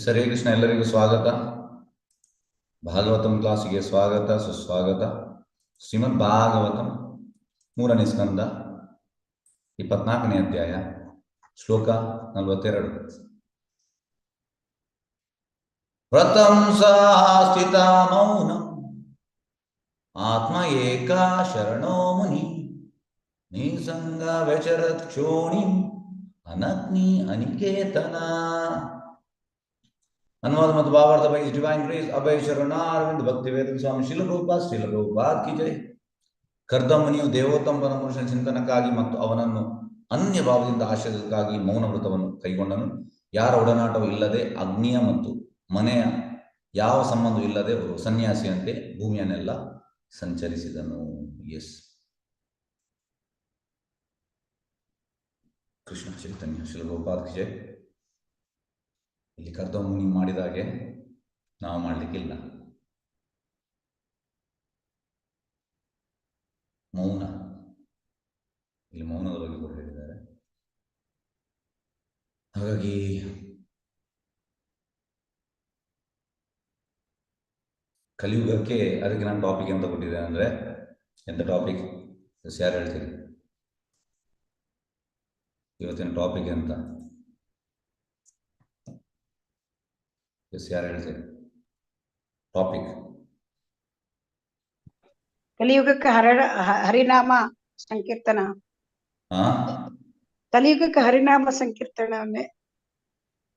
ಹರೇ ಕೃಷ್ಣ. ಎಲ್ಲರಿಗೂ ಸ್ವಾಗತ. ಭಾಗವತಂ ಕ್ಲಾಸಿಗೆ ಸ್ವಾಗತ, ಸುಸ್ವಾಗತ. ಶ್ರೀಮದ್ ಭಾಗವತಂ 3ನೇ ಸ್ಕಂದ 24ನೇ ಅಧ್ಯಾಯ ಶ್ಲೋಕ 42. ವ್ರತಂ ಸ್ಥಿತ ಮೌನಂ ಆತ್ಮ ಏಕ ಶರಣೋ ಮುನಿ ನಿಸಂಗ ವ್ಯಚರತ್ ಕ್ಷೋಣಿ ಅನಗ್ನಿ ಅನಿಕೇತನ. अनुवाद मत भावार्थ by His Divine Grace Abhay Sharanarvind Bhaktivedanta Swami Srila Prabhupada की जय. ಕರ್ದಮುನಿಯು ದೇವೋತ್ತಮನ ಪುರುಷನ ಚಿಂತನಕ್ಕಾಗಿ ಮತ್ತು ಅವನನ್ನು ಅನ್ಯ ಭಾವದಿಂದ ಆಶ್ರಯಕ್ಕಾಗಿ ಮೌನ ವ್ರತವನ್ನು ಕೈಗೊಂಡನು. ಯಾರ ಒಡನಾಟವೂ ಇಲ್ಲದೆ, ಅಗ್ನಿಯ ಮತ್ತು ಮನೆಯ ಯಾವ ಸಂಬಂಧವಿಲ್ಲದೆ ಸನ್ಯಾಸಿಯಂತೆ ಭೂಮಿಯನ್ನೆಲ್ಲ ಸಂಚರಿಸಿದನು. ಎಸ್, ಕೃಷ್ಣ ಚೈತನ್ಯ ಶ್ರೀಲ ಪ್ರಭುಪಾದ ಕಿ ಜೈ. ಇಲ್ಲಿ ಕರ್ದಮುನಿ ಮಾಡಿದಾಗೆ ನಾವು ಮಾಡಲಿಕ್ಕಿಲ್ಲ. ಮೌನ, ಇಲ್ಲಿ ಮೌನದ ಬಗ್ಗೆ ಕೂಡ ಹೇಳಿದ್ದಾರೆ. ಹಾಗಾಗಿ ಕಲಿಯುಗಕ್ಕೆ ಅದಕ್ಕೆ ನಾನು ಟಾಪಿಕ್ ಎಂತ ಕೊಟ್ಟಿದ್ದೇನೆ ಅಂದರೆ, ಎಂತ ಟಾಪಿಕ್ ಯಾರು ಹೇಳ್ತೀರಿ? ಇವತ್ತಿನ ಟಾಪಿಕ್ ಎಂತ ಯಾರು ಹೇಳ್ತೀರಿ? ಟಾಪಿಕ್ ಕಲಿಯುಗಕ್ಕೆ ಹರಿನಾಮ ಸಂಕೀರ್ತನ. ಕಲಿಯುಗಕ್ಕೆ ಹರಿನಾಮ ಸಂಕೀರ್ತನವನ್ನೇ,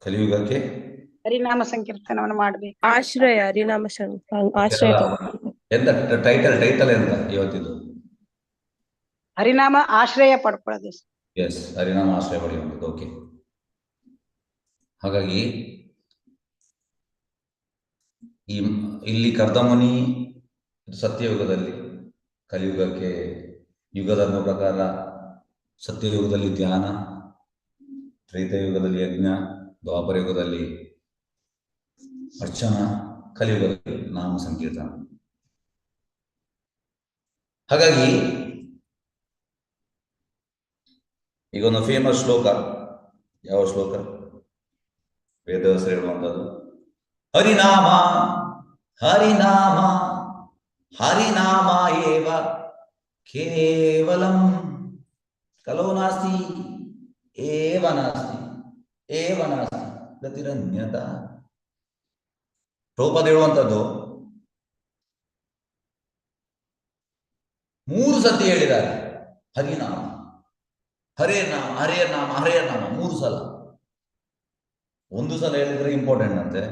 ಕಲಿಯುಗಕ್ಕೆ ಹರಿನಾಮ ಸಂಕೀರ್ತನವನ್ನು ಮಾಡಬೇಕು. ಆಶ್ರಯ, ಹರಿನಾಮ ಆಶ್ರಯ. ಎಂತ ಟೈಟಲ್ ಎಂತ ಇವತ್ತಿದ್ದು? ಹರಿನಾಮ ಆಶ್ರಯ ಪಡ್ಕೊಳ್ಳೋದು. ಎಸ್, ಹರಿನಾಮ ಆಶ್ರಯ ಪಡೆಯುವಂಥದ್ದು. ಓಕೆ. ಹಾಗಾಗಿ ಇಲ್ಲಿ ಕರ್ದಮುನಿ ಸತ್ಯಯುಗದಲ್ಲಿ, ಕಲಿಯುಗಕ್ಕೆ ಯುಗಧರ್ಮ ಪ್ರಕಾರ ಸತ್ಯಯುಗದಲ್ಲಿ ಧ್ಯಾನ, ತ್ರೇತಾಯುಗದಲ್ಲಿ ಯಜ್ಞ, ದ್ವಾಪರ ಯುಗದಲ್ಲಿ ಅರ್ಚನಾ, ಕಲಿಯುಗದಲ್ಲಿ ನಾಮ ಸಂಕೀರ್ತನ. ಹಾಗಾಗಿ ಈಗ ಒಂದು ಫೇಮಸ್ ಶ್ಲೋಕ, ಯಾವ ಶ್ಲೋಕ? ವೇದವ್ಯಾಸರು ಹೇಳುವಂಥದ್ದು, ಹರಿನಾಮ ಹರಿನಾಮ ಹರಿನಾಮ ಏವ ಕೇವಲಂ ಕಲೋ ನಾಸ್ತಿ ಏವ ನಾಸ್ತಿ ಏವ ನಾಸ್ತಿ ಗತಿರನ್ಯತ. ಪ್ರಭುಪಾದ ಹೇಳುವಂಥದ್ದು 3 ಸತಿ ಹೇಳಿದ್ದಾರೆ. ಹರಿನಾಮ, ಹರೇ ನಾಮ, ಹರೇ ನಾಮ, ಹರೇ ನಾಮ 3 ಸಲ. ಒಂದು ಸಲ ಹೇಳಿದ್ರೆ ಇಂಪಾರ್ಟೆಂಟ್ ಅಂತೆ.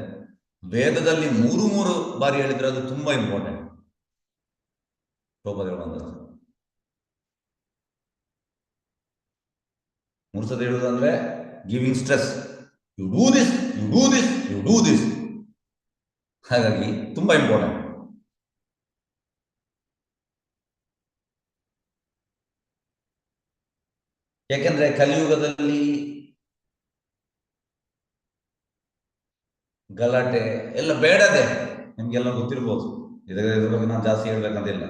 ವೇದದಲ್ಲಿ 3 ಬಾರಿ ಹೇಳಿದ್ರೆ ಅದು ತುಂಬಾ ಇಂಪಾರ್ಟೆಂಟ್. ಪ್ರಭುಪಾದ ಹೇಳುವಂಥದ್ದು 3 ಸತಿ ಹೇಳುವುದಂದ್ರೆ giving stress, you do this, you do this, you do this. ಹಾಗಾಗಿ ತುಂಬಾ ಇಂಪಾರ್ಟೆಂಟ್. ಯಾಕೆಂದ್ರೆ ಕಲಿಯುಗದಲ್ಲಿ ಗಲಾಟೆ ಎಲ್ಲ ಬೇಡದೆ, ನಿಮ್ಗೆಲ್ಲ ಗೊತ್ತಿರ್ಬೋದು. ಇದ್ರ ಬಗ್ಗೆ ನಾನು ಜಾಸ್ತಿ ಹೇಳ್ಬೇಕಂತಿಲ್ಲ.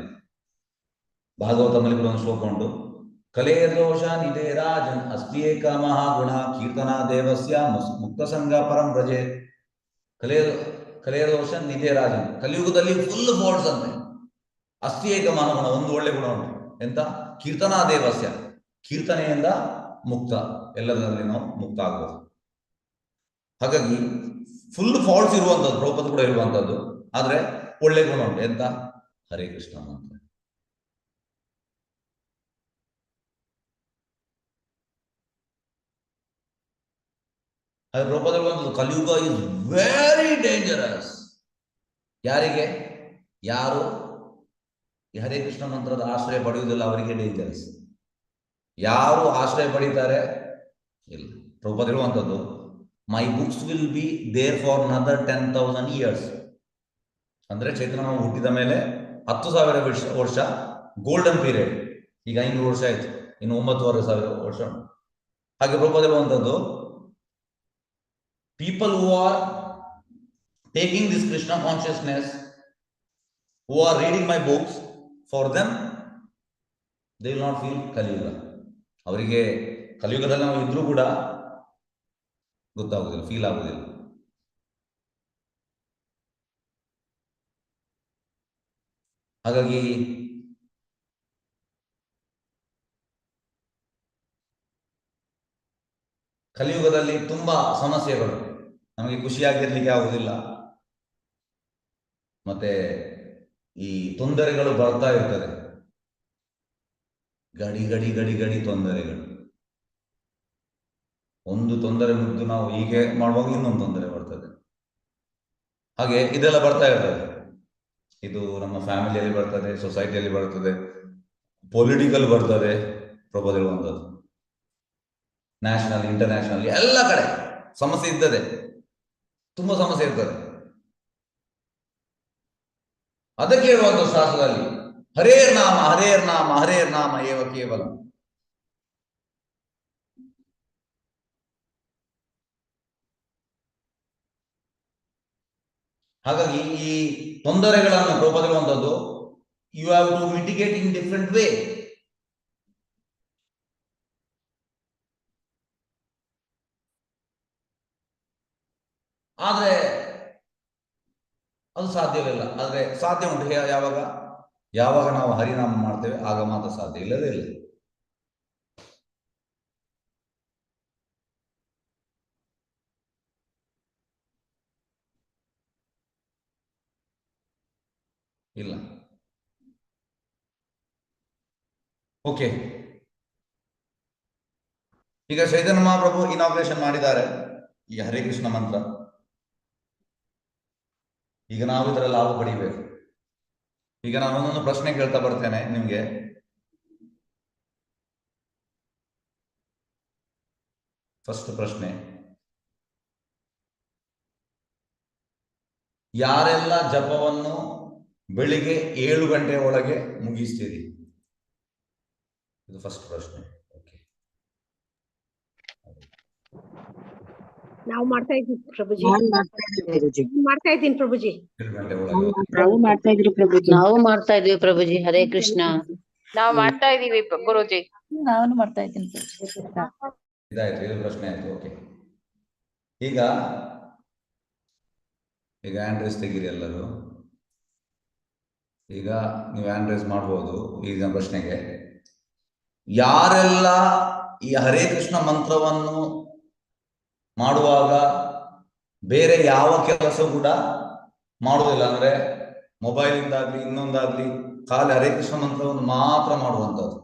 ಭಾಗವತದಲ್ಲಿ ಕೂಡ ಒಂದು ಶ್ಲೋಕ ಉಂಟು, ಕಲೇರ್ದೋಷ ನಿಧೇ ರಾಜನ್ ಅಸ್ತಿಯೇಕ ಮಹಾಗುಣ ಕೀರ್ತನಾ ದೇವಸ್ಯ ಮುಕ್ತ ಸಂಘ ಪರಂ ವ್ರಜೆ. ಕಲೇರ್ದೋಷ ನಿಧೇ ರಾಜನ್, ಕಲಿಯುಗದಲ್ಲಿ ಫುಲ್ ಫಾಲ್ಟ್ಸ್ ಅಂತೆ. ಅಸ್ತಿಯೇಕ ಮಹಾಗುಣ, ಒಂದು ಒಳ್ಳೆ ಗುಣ ಉಂಟು. ಎಂತ? ಕೀರ್ತನಾ ದೇವಸ್ಯ, ಕೀರ್ತನೆಯಿಂದ ಮುಕ್ತ, ಎಲ್ಲದರಲ್ಲಿ ನಾವು ಮುಕ್ತ ಆಗ್ಬೋದು. ಹಾಗಾಗಿ ಫುಲ್ ಫಾಲ್ಟ್ಸ್ ಇರುವಂಥದ್ದು ಪ್ರಭುಪಾದ ಕೂಡ ಇರುವಂಥದ್ದು, ಆದ್ರೆ ಒಳ್ಳೆ ಗುಣ ಉಂಟು. ಎಂತ? ಹರೇ ಕೃಷ್ಣ ಮಂತ್ರ. ಪ್ರಭುಪಾದ ಹೇಳುವಂಥದ್ದು ಕಲಿಯುಗ ಇಸ್ ವೆರಿ ಡೇಂಜರಸ್. ಯಾರಿಗೆ? ಯಾರು ಈ ಹರೇ ಕೃಷ್ಣ ಮಂತ್ರದ ಆಶ್ರಯ ಪಡೆಯುವುದಿಲ್ಲ ಅವರಿಗೆ ಡೇಂಜರಸ್. ಯಾರು ಆಶ್ರಯ ಪಡೀತಾರೆ ಇಲ್ಲ. ಪ್ರಭುಪಾದ ಹೇಳುವಂಥದ್ದು, my books will be there for another 10,000 years. ಅಂದ್ರೆ ಚೈತನ್ಯ ಹುಟ್ಟಿದ ಮೇಲೆ 10,000 ವರ್ಷ ಗೋಲ್ಡನ್ ಪೀರಿಯಡ್. ಈಗ 500 ವರ್ಷ ಆಯ್ತು, ಇನ್ನು 9,500 ವರ್ಷ. ಹಾಗೆ ಪ್ರಭುಪಾದ ಹೇಳುವಂಥದ್ದು, people who are taking this Krishna consciousness, who are reading my books, for them they will not feel Kaliyuga. ಅವರಿಗೆ ಕಲಿಯುಗದಲ್ಲಿ ನಾವು ಇದ್ರೂ ಕೂಡ ಗೊತ್ತಾಗುದಿಲ್ಲ, ಫೀಲ್ ಆಗುದಿಲ್ಲ. ಹಾಗಾಗಿ ಕಲಿಯುಗದಲ್ಲಿ ತುಂಬಾ ಸಮಸ್ಯೆಗಳು, ನಮಗೆ ಖುಷಿಯಾಗಿರ್ಲಿಕ್ಕೆ ಆಗುವುದಿಲ್ಲ, ಮತ್ತೆ ಈ ತೊಂದರೆಗಳು ಬರ್ತಾ ಇರ್ತದೆ, ಗಡಿ ಗಡಿ ಗಡಿ ಗಡಿ ತೊಂದರೆಗಳು. ಒಂದು ತೊಂದರೆ ಮುಗಿದು ನಾವು ಹೀಗೆ ಮಾಡುವಾಗ ಇನ್ನೊಂದು ತೊಂದರೆ ಬರ್ತದೆ. ಹಾಗೆ ಇದೆಲ್ಲ ಬರ್ತಾ ಇರ್ತದೆ. ಇದು ನಮ್ಮ ಫ್ಯಾಮಿಲಿಯಲ್ಲಿ ಬರ್ತದೆ, ಸೊಸೈಟಿಯಲ್ಲಿ ಬರ್ತದೆ, ಪೊಲಿಟಿಕಲ್ ಬರ್ತದೆ, ಪ್ರಭುದೇಳುವಂಥದ್ದು, ನ್ಯಾಷನಲ್ ಇಂಟರ್ನ್ಯಾಷನಲ್ ಎಲ್ಲ ಕಡೆ ಸಮಸ್ಯೆ ಇರ್ತದೆ, ತುಂಬಾ ಸಮಸ್ಯೆ ಇರ್ತದೆ. ಅದಕ್ಕೆ ಹೇಳುವಂಥ ಶಾಸ್ತ್ರದಲ್ಲಿ ಹರೇರ್ ನಾಮ ಹರೇರ್ ನಾಮ ಹರೇರ್ ನಾಮ ಏವ ಕೇವಲ. ಹಾಗಾಗಿ ಈ ತೊಂದರೆಗಳನ್ನು ಪ್ರಭುದೇಳುವಂಥದ್ದು you have to mitigate in different way. ಆದ್ರೆ ಅದು ಸಾಧ್ಯವಿಲ್ಲ. ಆದ್ರೆ ಸಾಧ್ಯ ಉಂಟು. ಯಾವಾಗ ಯಾವಾಗ ನಾವು ಹರಿನಾಮ ಮಾಡ್ತೇವೆ ಆಗ ಮಾತ್ರ ಸಾಧ್ಯ, ಇಲ್ಲದೇ ಇಲ್ಲ. ಇಲ್ಲ. ಓಕೆ, ಈಗ ಚೈತನ್ಯ ಮಹಾಪ್ರಭು ಇನಾಗ್ರೇಷನ್ ಮಾಡಿದ್ದಾರೆ ಈ ಹರೇ ಕೃಷ್ಣ ಮಂತ್ರ. ಈಗ ನಾವು ಇದರ ಲಾಭ ಪಡಿಬೇಕು. ಈಗ ನಾನು ಒಂದೊಂದು ಪ್ರಶ್ನೆ ಕೇಳ್ತಾ ಬರ್ತೇನೆ ನಿಮ್ಗೆ. ಫಸ್ಟ್ ಪ್ರಶ್ನೆ, ಯಾರೆಲ್ಲ ಜಪವನ್ನು ಬೆಳಿಗ್ಗೆ 7 ಗಂಟೆಯ ಒಳಗೆ ಮುಗಿಸ್ತೀರಿ? ಇದು ಫಸ್ಟ್ ಪ್ರಶ್ನೆ. ಓಕೆ, ನಾವು ಮಾಡ್ತಾ ಇದ್ದೀವಿ ಪ್ರಭುಜಿ. ನಾನ್ ಮಾಡ್ತಾ ಇದ್ದೀನಿ ಪ್ರಭುಜಿ. ಮಾಡ್ತಾ ಇದ್ದೀನಿ ಪ್ರಭುಜಿ. 7 ಗಂಟೆ ಒಳಗೆ. ನಾವು ಮಾಡ್ತಾ ಇದ್ರಿ ಪ್ರಭುಜಿ. ನಾವು ಮಾಡ್ತಾ ಇದ್ವಿ ಪ್ರಭುಜಿ. ಹರೇ ಕೃಷ್ಣ. ನಾವು ಮಾಡ್ತಾ ಇದೀವಿ ಗುರುಜಿ. ನಾನು ಮಾಡ್ತಾ ಇದ್ದೀನಿ ಇದಾಯ್ತು, ಇದು ಪ್ರಶ್ನೆ ಆಯ್ತು. ಓಕೆ, ಈಗ ಹ್ಯಾಂಡ್ ರೈಸ್ ತೆಗೀರಿ ಎಲ್ಲರೂ. ಈಗ ನೀವು ಹ್ಯಾಂಡ್ ರೈಸ್ ಮಾಡ್ಬೋದು ಈಗ ಪ್ರಶ್ನೆಗೆ. ಯಾರೆಲ್ಲ ಈ ಹರೇ ಕೃಷ್ಣ ಮಂತ್ರವನ್ನು ಮಾಡುವಾಗ ಬೇರೆ ಯಾವ ಕೆಲಸ ಕೂಡ ಮಾಡುವುದಿಲ್ಲ, ಅಂದ್ರೆ ಮೊಬೈಲ್ ಇಂದಾಗ್ಲಿ ಇನ್ನೊಂದಾಗ್ಲಿ, ಖಾಲಿ ಹರೇ ಕೃಷ್ಣ ಮಂತ್ರವನ್ನು ಮಾತ್ರ ಮಾಡುವಂಥದ್ದು?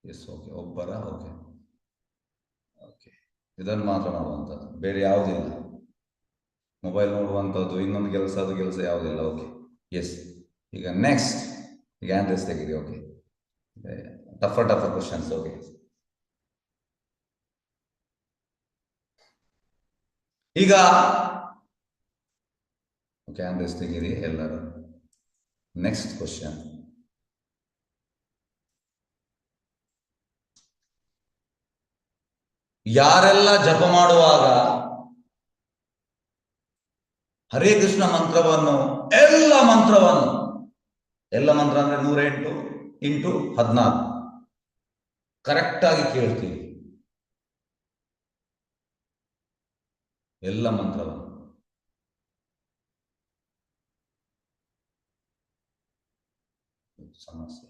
ಎಸ್, ಓಕೆ, ಒಬ್ಬರ. ಓಕೆ ಓಕೆ, ಇದನ್ನು ಮಾತ್ರ ಮಾಡುವಂಥದ್ದು, ಬೇರೆ ಯಾವುದಿಲ್ಲ. ಮೊಬೈಲ್ ನೋಡುವಂಥದ್ದು, ಇನ್ನೊಂದು ಕೆಲಸ, ಅದು ಕೆಲಸ ಯಾವುದಿಲ್ಲ. Okay, yes. ಈಗ ನೆಕ್ಸ್ಟ್, ಈಗ ಹ್ಯಾಂಡ್ ರೈಸ್ ತೆಗೀರಿ. Okay, tougher questions. ಓಕೆ, ಈಗ ಓಕೆ, ಹ್ಯಾಂಡ್ ರೈಸ್ ತೆಗೀರಿ ಎಲ್ಲರೂ. ನೆಕ್ಸ್ಟ್ ಕ್ವಶನ್, ಯಾರೆಲ್ಲ ಜಪ ಮಾಡುವಾಗ ಹರೇ ಕೃಷ್ಣ ಮಂತ್ರವನ್ನು ಎಲ್ಲ ಮಂತ್ರ ಅಂದ್ರೆ 108 ಇಂಟು 14 ಕರೆಕ್ಟ್ ಆಗಿ ಕೇಳ್ತೀವಿ? ಎಲ್ಲ ಮಂತ್ರವನ್ನು ಸಮಸ್ಯೆ.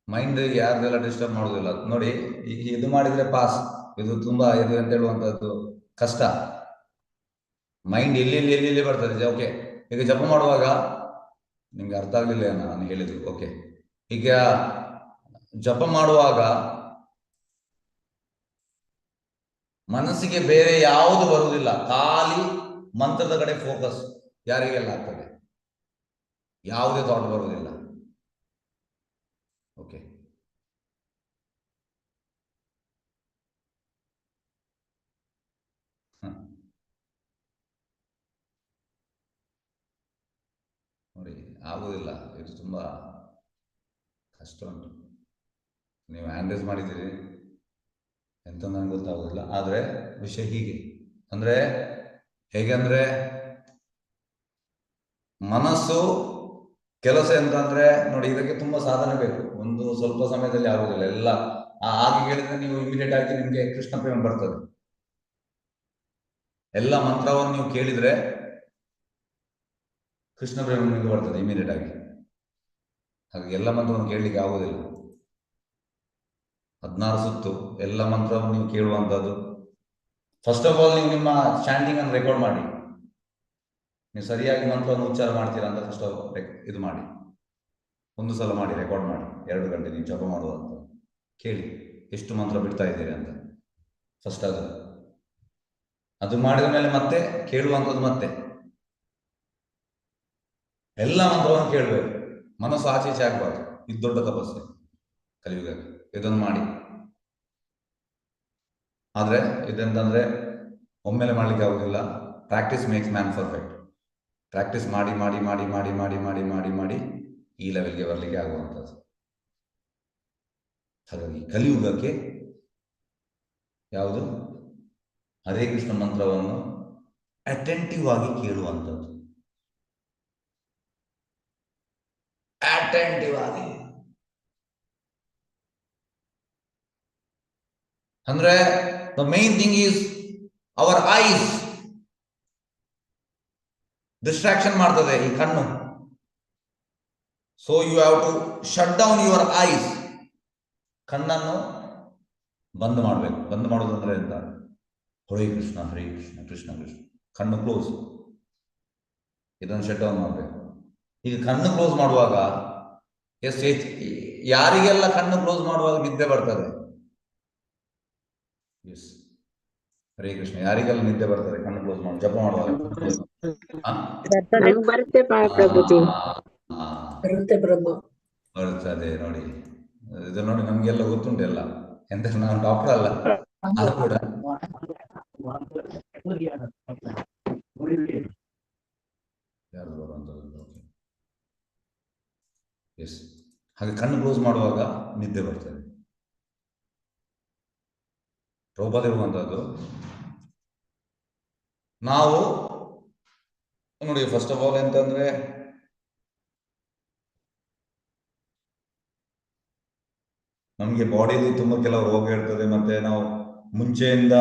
ಮೈಂಡ್ ಯಾರ್ದೆಲ್ಲ ಡಿಸ್ಟರ್ಬ್ ಮಾಡೋದಿಲ್ಲ ನೋಡಿ. ಇದು ಮಾಡಿದ್ರೆ ಪಾಸ್, ಇದು ತುಂಬಾ ಇದು ಅಂತ ಹೇಳುವಂತದ್ದು ಕಷ್ಟ. ಮೈಂಡ್ ಎಲ್ಲಿ ಬರ್ತದೆ. ಓಕೆ, ಈಗ ಜಪ ಮಾಡುವಾಗ ನಿಮ್ಗೆ ಅರ್ಥ ಆಗ್ಲಿಲ್ಲ ನಾನು ಹೇಳಿದ್ದು. ಓಕೆ, ಈಗ ಜಪ ಮಾಡುವಾಗ ಮನಸ್ಸಿಗೆ ಬೇರೆ ಯಾವುದು ಬರುವುದಿಲ್ಲ, ಖಾಲಿ ಮಂತ್ರದ ಕಡೆ ಫೋಕಸ್. ಯಾರಿಗೆಲ್ಲ ಆಗ್ತದೆ, ಯಾವುದೇ ಥಾಟ್ ಬರುವುದಿಲ್ಲ. ಓಕೆ, ನೋಡಿ ಆಗುವುದಿಲ್ಲ, ಇದು ತುಂಬಾ ಕಷ್ಟ ಉಂಟು. ನೀವು ಹ್ಯಾಂಡ್ ರೈಸ್ ಮಾಡಿದ್ದೀರಿ ಎಂತ ನನಗೆ ಗೊತ್ತಾಗೋದಿಲ್ಲ. ಆದರೆ ವಿಷಯ ಹೀಗೆ ಅಂದ್ರೆ ಹೇಗೆಂದ್ರೆ, ಮನಸ್ಸು ಕೆಲಸ ಎಂತಂದ್ರೆ ನೋಡಿ, ಇದಕ್ಕೆ ತುಂಬಾ ಸಾಧನೆ ಬೇಕು. ಒಂದು ಸ್ವಲ್ಪ ಸಮಯದಲ್ಲಿ ಆಗುದಿಲ್ಲ ಎಲ್ಲ. ಹಾಗೆ ಹೇಳಿದ್ರೆ ನೀವು ಇಮಿಡಿಯೇಟ್ ಆಗಿ ನಿಮ್ಗೆ ಕೃಷ್ಣ ಪ್ರೇಮ ಬರ್ತದೆ. ಎಲ್ಲ ಮಂತ್ರವನ್ನು ನೀವು ಕೇಳಿದ್ರೆ ಕೃಷ್ಣ ಪ್ರೇಮ ನಿಮಗೆ ಬರ್ತದೆ ಇಮಿಡಿಯೇಟ್ ಆಗಿ. ಹಾಗೆ ಎಲ್ಲ ಮಂತ್ರವನ್ನು ಕೇಳಲಿಕ್ಕೆ ಆಗುವುದಿಲ್ಲ. 16 ಸುತ್ತು ಎಲ್ಲ ಮಂತ್ರವನ್ನು ನೀವು ಕೇಳುವಂಥದ್ದು. ಫಸ್ಟ್ ಆಫ್ ಆಲ್ ನೀವು ನಿಮ್ಮ ಚಾಂಟಿಂಗ್ ಅನ್ನು ರೆಕಾರ್ಡ್ ಮಾಡಿ. ನೀವು ಸರಿಯಾಗಿ ಮಂತ್ರವನ್ನು ಉಚ್ಚಾರ ಮಾಡ್ತೀರಾ ಅಂತ ಫಸ್ಟ್ ಇದು ಮಾಡಿ. ಒಂದು ಸಲ ಮಾಡಿ, ರೆಕಾರ್ಡ್ ಮಾಡಿ. 2 ಗಂಟೆ ನೀವು ಜಪ ಮಾಡುವಂತ ಕೇಳಿ ಎಷ್ಟು ಮಂತ್ರ ಬಿಡ್ತಾ ಇದ್ದೀರಿ ಅಂತ. ಫಸ್ಟ್ ಅದು ಮಾಡಿದ ಮೇಲೆ ಮತ್ತೆ ಕೇಳುವಂಥದ್ದು. ಮತ್ತೆ ಎಲ್ಲ ಮಂತ್ರವನ್ನು ಕೇಳಬೇಕು. ಮನಸ್ಸು ಆಚೆ ಈಚೆ ಆಗಬಾರ್ದು. ಇದು ದೊಡ್ಡ ತಪಸ್ಸೆ ಕಲಿಯುಗ. ಇದನ್ನು ಮಾಡಿ. ಆದರೆ ಇದೆಂತಂದ್ರೆ ಒಮ್ಮೆಲೆ ಮಾಡ್ಲಿಕ್ಕೆ ಆಗುದಿಲ್ಲ. Practice makes man perfect. Practice ಮಾಡಿ ಮಾಡಿ ಮಾಡಿ ಮಾಡಿ ಮಾಡಿ ಮಾಡಿ ಮಾಡಿ ಮಾಡಿ ಈ ಲೆವೆಲ್ಗೆ ಬರಲಿಕ್ಕೆ ಆಗುವಂಥದ್ದು. ಹಾಗಾಗಿ ಕಲಿಯುಗಕ್ಕೆ ಯಾವುದು ಹರೇ ಕೃಷ್ಣ ಮಂತ್ರವನ್ನು ಅಟೆಂಟಿವ್ ಆಗಿ ಕೇಳುವಂಥದ್ದು. ಅಟೆಂಟಿವ್ ಆಗಿ ಅಂದ್ರೆ the main thing is our eyes. Distraction ಮಾಡ್ತದೆ ಈ ಕಣ್ಣು. So you have to shut down your eyes. ಕಣ್ಣನ್ನು ಬಂದ್ ಮಾಡಬೇಕು. ಬಂದ್ ಮಾಡೋದಂದ್ರೆ ಎಂತ? ಹರೇ ಕೃಷ್ಣ ಹರೇ ಕೃಷ್ಣ ಕೃಷ್ಣ ಕೃಷ್ಣ. ಕಣ್ಣು ಕ್ಲೋಸ್. ಇದನ್ನು ಶಟ್ ಡೌನ್ ಮಾಡಬೇಕು. ಈಗ ಕಣ್ಣು ಕ್ಲೋಸ್ ಮಾಡುವಾಗ ಯಾರಿಗೆಲ್ಲ ಕಣ್ಣು ಕ್ಲೋಸ್ ಮಾಡುವಾಗ ನಿದ್ದೆ ಬರ್ತದೆ? ಎಸ್, ಹರೇ ಕೃಷ್ಣ. ಯಾರಿಗೆಲ್ಲ ನಿದ್ದೆ ಬರ್ತದೆ ಕಣ್ಣು ಕ್ಲೋಸ್ ಮಾಡಿ ಜಪ ಮಾಡುವಾಗ? ಬರುತ್ತೆ ಪ್ರಭುಜಿ. ಬರುತ್ತೆ ಪ್ರಭು. ಬರ್ತದೆ ನೋಡಿ. ಇದು ನೋಡಿ, ನಮ್ಗೆಲ್ಲ ಗೊತ್ತುಂಟು ಎಲ್ಲ. ಎಂತ ನಾನು ಡಾಕ್ಟರ್ ಅಲ್ಲ, ಅದು ಕೂಡ ಯಾರು ಬರುವಂಥದ್ದು. ಎಸ್, ಹಾಗೆ ಕಣ್ಣು ಕ್ಲೋಸ್ ಮಾಡುವಾಗ ನಿದ್ದೆ ಬರ್ತದೆ. ಪ್ರಭುಪಾದ ಇರುವಂಥದ್ದು. ನಾವು ನೋಡಿ, ಫಸ್ಟ್ ಆಫ್ ಆಲ್ ಎಂತಂದ್ರೆ ನಮಗೆ ಬಾಡಿಲಿ ತುಂಬಾ ಕೆಲವು ರೋಗ ಇರ್ತದೆ. ಮತ್ತೆ ನಾವು ಮುಂಚೆಯಿಂದ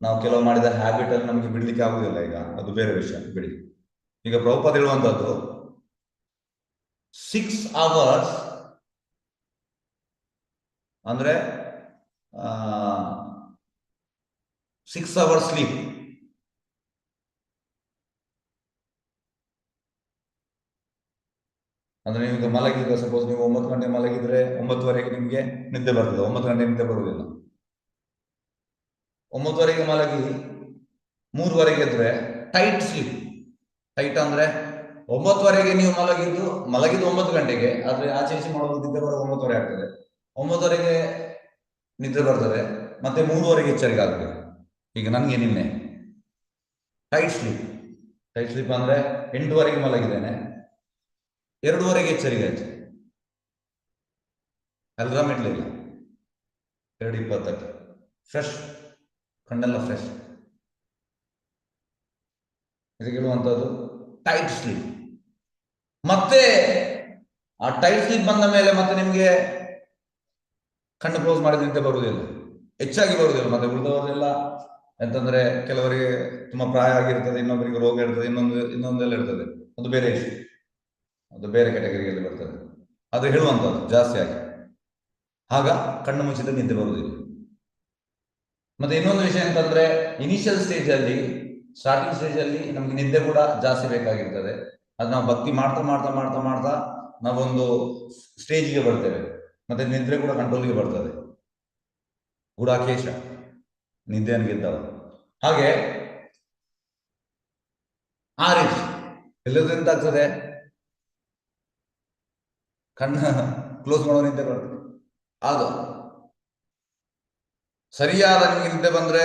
ನಾವು ಕೆಲವು ಮಾಡಿದ ಹ್ಯಾಬಿಟ್ ಅಲ್ಲಿ ನಮಗೆ ಬಿಡ್ಲಿಕ್ಕೆ ಆಗುದಿಲ್ಲ. ಈಗ ಅದು ಬೇರೆ ವಿಷಯ ಬಿಡಿ. ಈಗ ಪ್ರಭುಪಾದ ಹೇಳುವಂಥದ್ದು 6 hours ಅಂದ್ರೆ 6 hours ಸ್ಲೀಪ್. ಅಂದ್ರೆ ನೀವು ಮಲಗಿದ್ರೆ, ಸಪೋಸ್ ನೀವು 9 ಗಂಟೆ ಮಲಗಿದ್ರೆ 9:30 ನಿಮ್ಗೆ ನಿದ್ದೆ ಬರ್ತದೆ. 9 ಗಂಟೆ ನಿದ್ದೆ ಬರುವುದಿಲ್ಲ. 9:30 ಮಲಗಿ 3:00 ಎದ್ರೆ ಟೈಟ್ ಸ್ಲೀಪ್. ಟೈಟ್ ಅಂದ್ರೆ 9:00 ನೀವು ಮಲಗಿದ್ದು 9 ಗಂಟೆಗೆ, ಆದ್ರೆ ಆಚೆ ಈಚೆ ಮಾಡೋದು ನಿದ್ದೆ ಬರೋ 9:30 ಆಗ್ತದೆ. 9:00 ನಿದ್ದೆ ಬರ್ತದೆ, ಮತ್ತೆ 3:00 ಎಚ್ಚರಿಕೆ ಆಗ್ತದೆ. ಈಗ ನನಗೆ ನಿನ್ನೆ ಟೈಟ್ ಸ್ಲೀಪ್. ಟೈಟ್ ಸ್ಲೀಪ್ ಅಂದ್ರೆ 8:00 ಮಲಗಿದ್ದೇನೆ, 2:00 ಎಚ್ಚರಿಕೆ ಆಯ್ತು. ಅಲ್ರಾಮ್ ಇಡ್ಲಿಲ್ಲ. 2:20 ಫ್ರೆಶ್, ಕಣ್ಣೆಲ್ಲ ಫ್ರೆಶ್. ಇದಕ್ಕೆ ಹೇಳುವಂಥದ್ದು ಟೈಟ್ ಸ್ಲೀಪ್. ಮತ್ತೆ ಆ ಟೈಟ್ ಸ್ಲೀಪ್ ಬಂದ ಮೇಲೆ ಮತ್ತೆ ನಿಮಗೆ ಕಣ್ಣು ಕ್ಲೋಸ್ ಮಾಡಿದ ನಿದ್ದೆ ಬರುವುದಿಲ್ಲ, ಹೆಚ್ಚಾಗಿ ಬರುವುದಿಲ್ಲ. ಮತ್ತೆ ಉಳಿದವರೆಲ್ಲ ಎಂತಂದ್ರೆ ಕೆಲವರಿಗೆ ತುಂಬಾ ಪ್ರಾಯ ಆಗಿರ್ತದೆ, ಇನ್ನೊಬ್ಬರಿಗೆ ರೋಗ ಇರ್ತದೆ, ಇನ್ನೊಂದೆಲ್ಲ ಇರ್ತದೆ. ಅದು ಬೇರೆ ಇಶ್ಯೂ, ಅದು ಬೇರೆ ಕ್ಯಾಟಗರಿಯಲ್ಲಿ ಬರ್ತದೆ. ಅದು ಹೇಳುವಂಥದ್ದು ಜಾಸ್ತಿ ಆಗಿ. ಆಗ ಕಣ್ಣು ಮುಚ್ಚಿದ ನಿದ್ದೆ ಬರುವುದಿಲ್ಲ. ಮತ್ತೆ ಇನ್ನೊಂದು ವಿಷಯ ಅಂತಂದ್ರೆ, ಇನಿಷಿಯಲ್ ಸ್ಟೇಜ್ ಅಲ್ಲಿ, ಸ್ಟಾರ್ಟಿಂಗ್ ಸ್ಟೇಜ್ ಅಲ್ಲಿ ನಮ್ಗೆ ನಿದ್ದೆ ಕೂಡ ಜಾಸ್ತಿ ಬೇಕಾಗಿರ್ತದೆ. ಅದು ನಾವು ಭಕ್ತಿ ಮಾಡ್ತಾ ಮಾಡ್ತಾ ಮಾಡ್ತಾ ಮಾಡ್ತಾ ನಾವೊಂದು ಸ್ಟೇಜ್ಗೆ ಬರ್ತೇವೆ. ಮತ್ತೆ ನಿದ್ರೆ ಕೂಡ ಕಂಟ್ರೋಲ್ಗೆ ಬರ್ತದೆ. ಗೂಢಾಕೇಶ ನಿದ್ದೆಯನ್ನು ಗೆದ್ದವ. ಹಾಗೆ ಆ ರೀತಿ ಎಲ್ಲದರಿಂದ ಆಗ್ತದೆ, ಕಣ್ಣು ಕ್ಲೋಸ್ ಮಾಡೋ ನಿದ್ದೆ ಬರ್ತದೆ. ಆಗ ಸರಿಯಾದ ನಿಮಗೆ ನಿದ್ದೆ ಬಂದ್ರೆ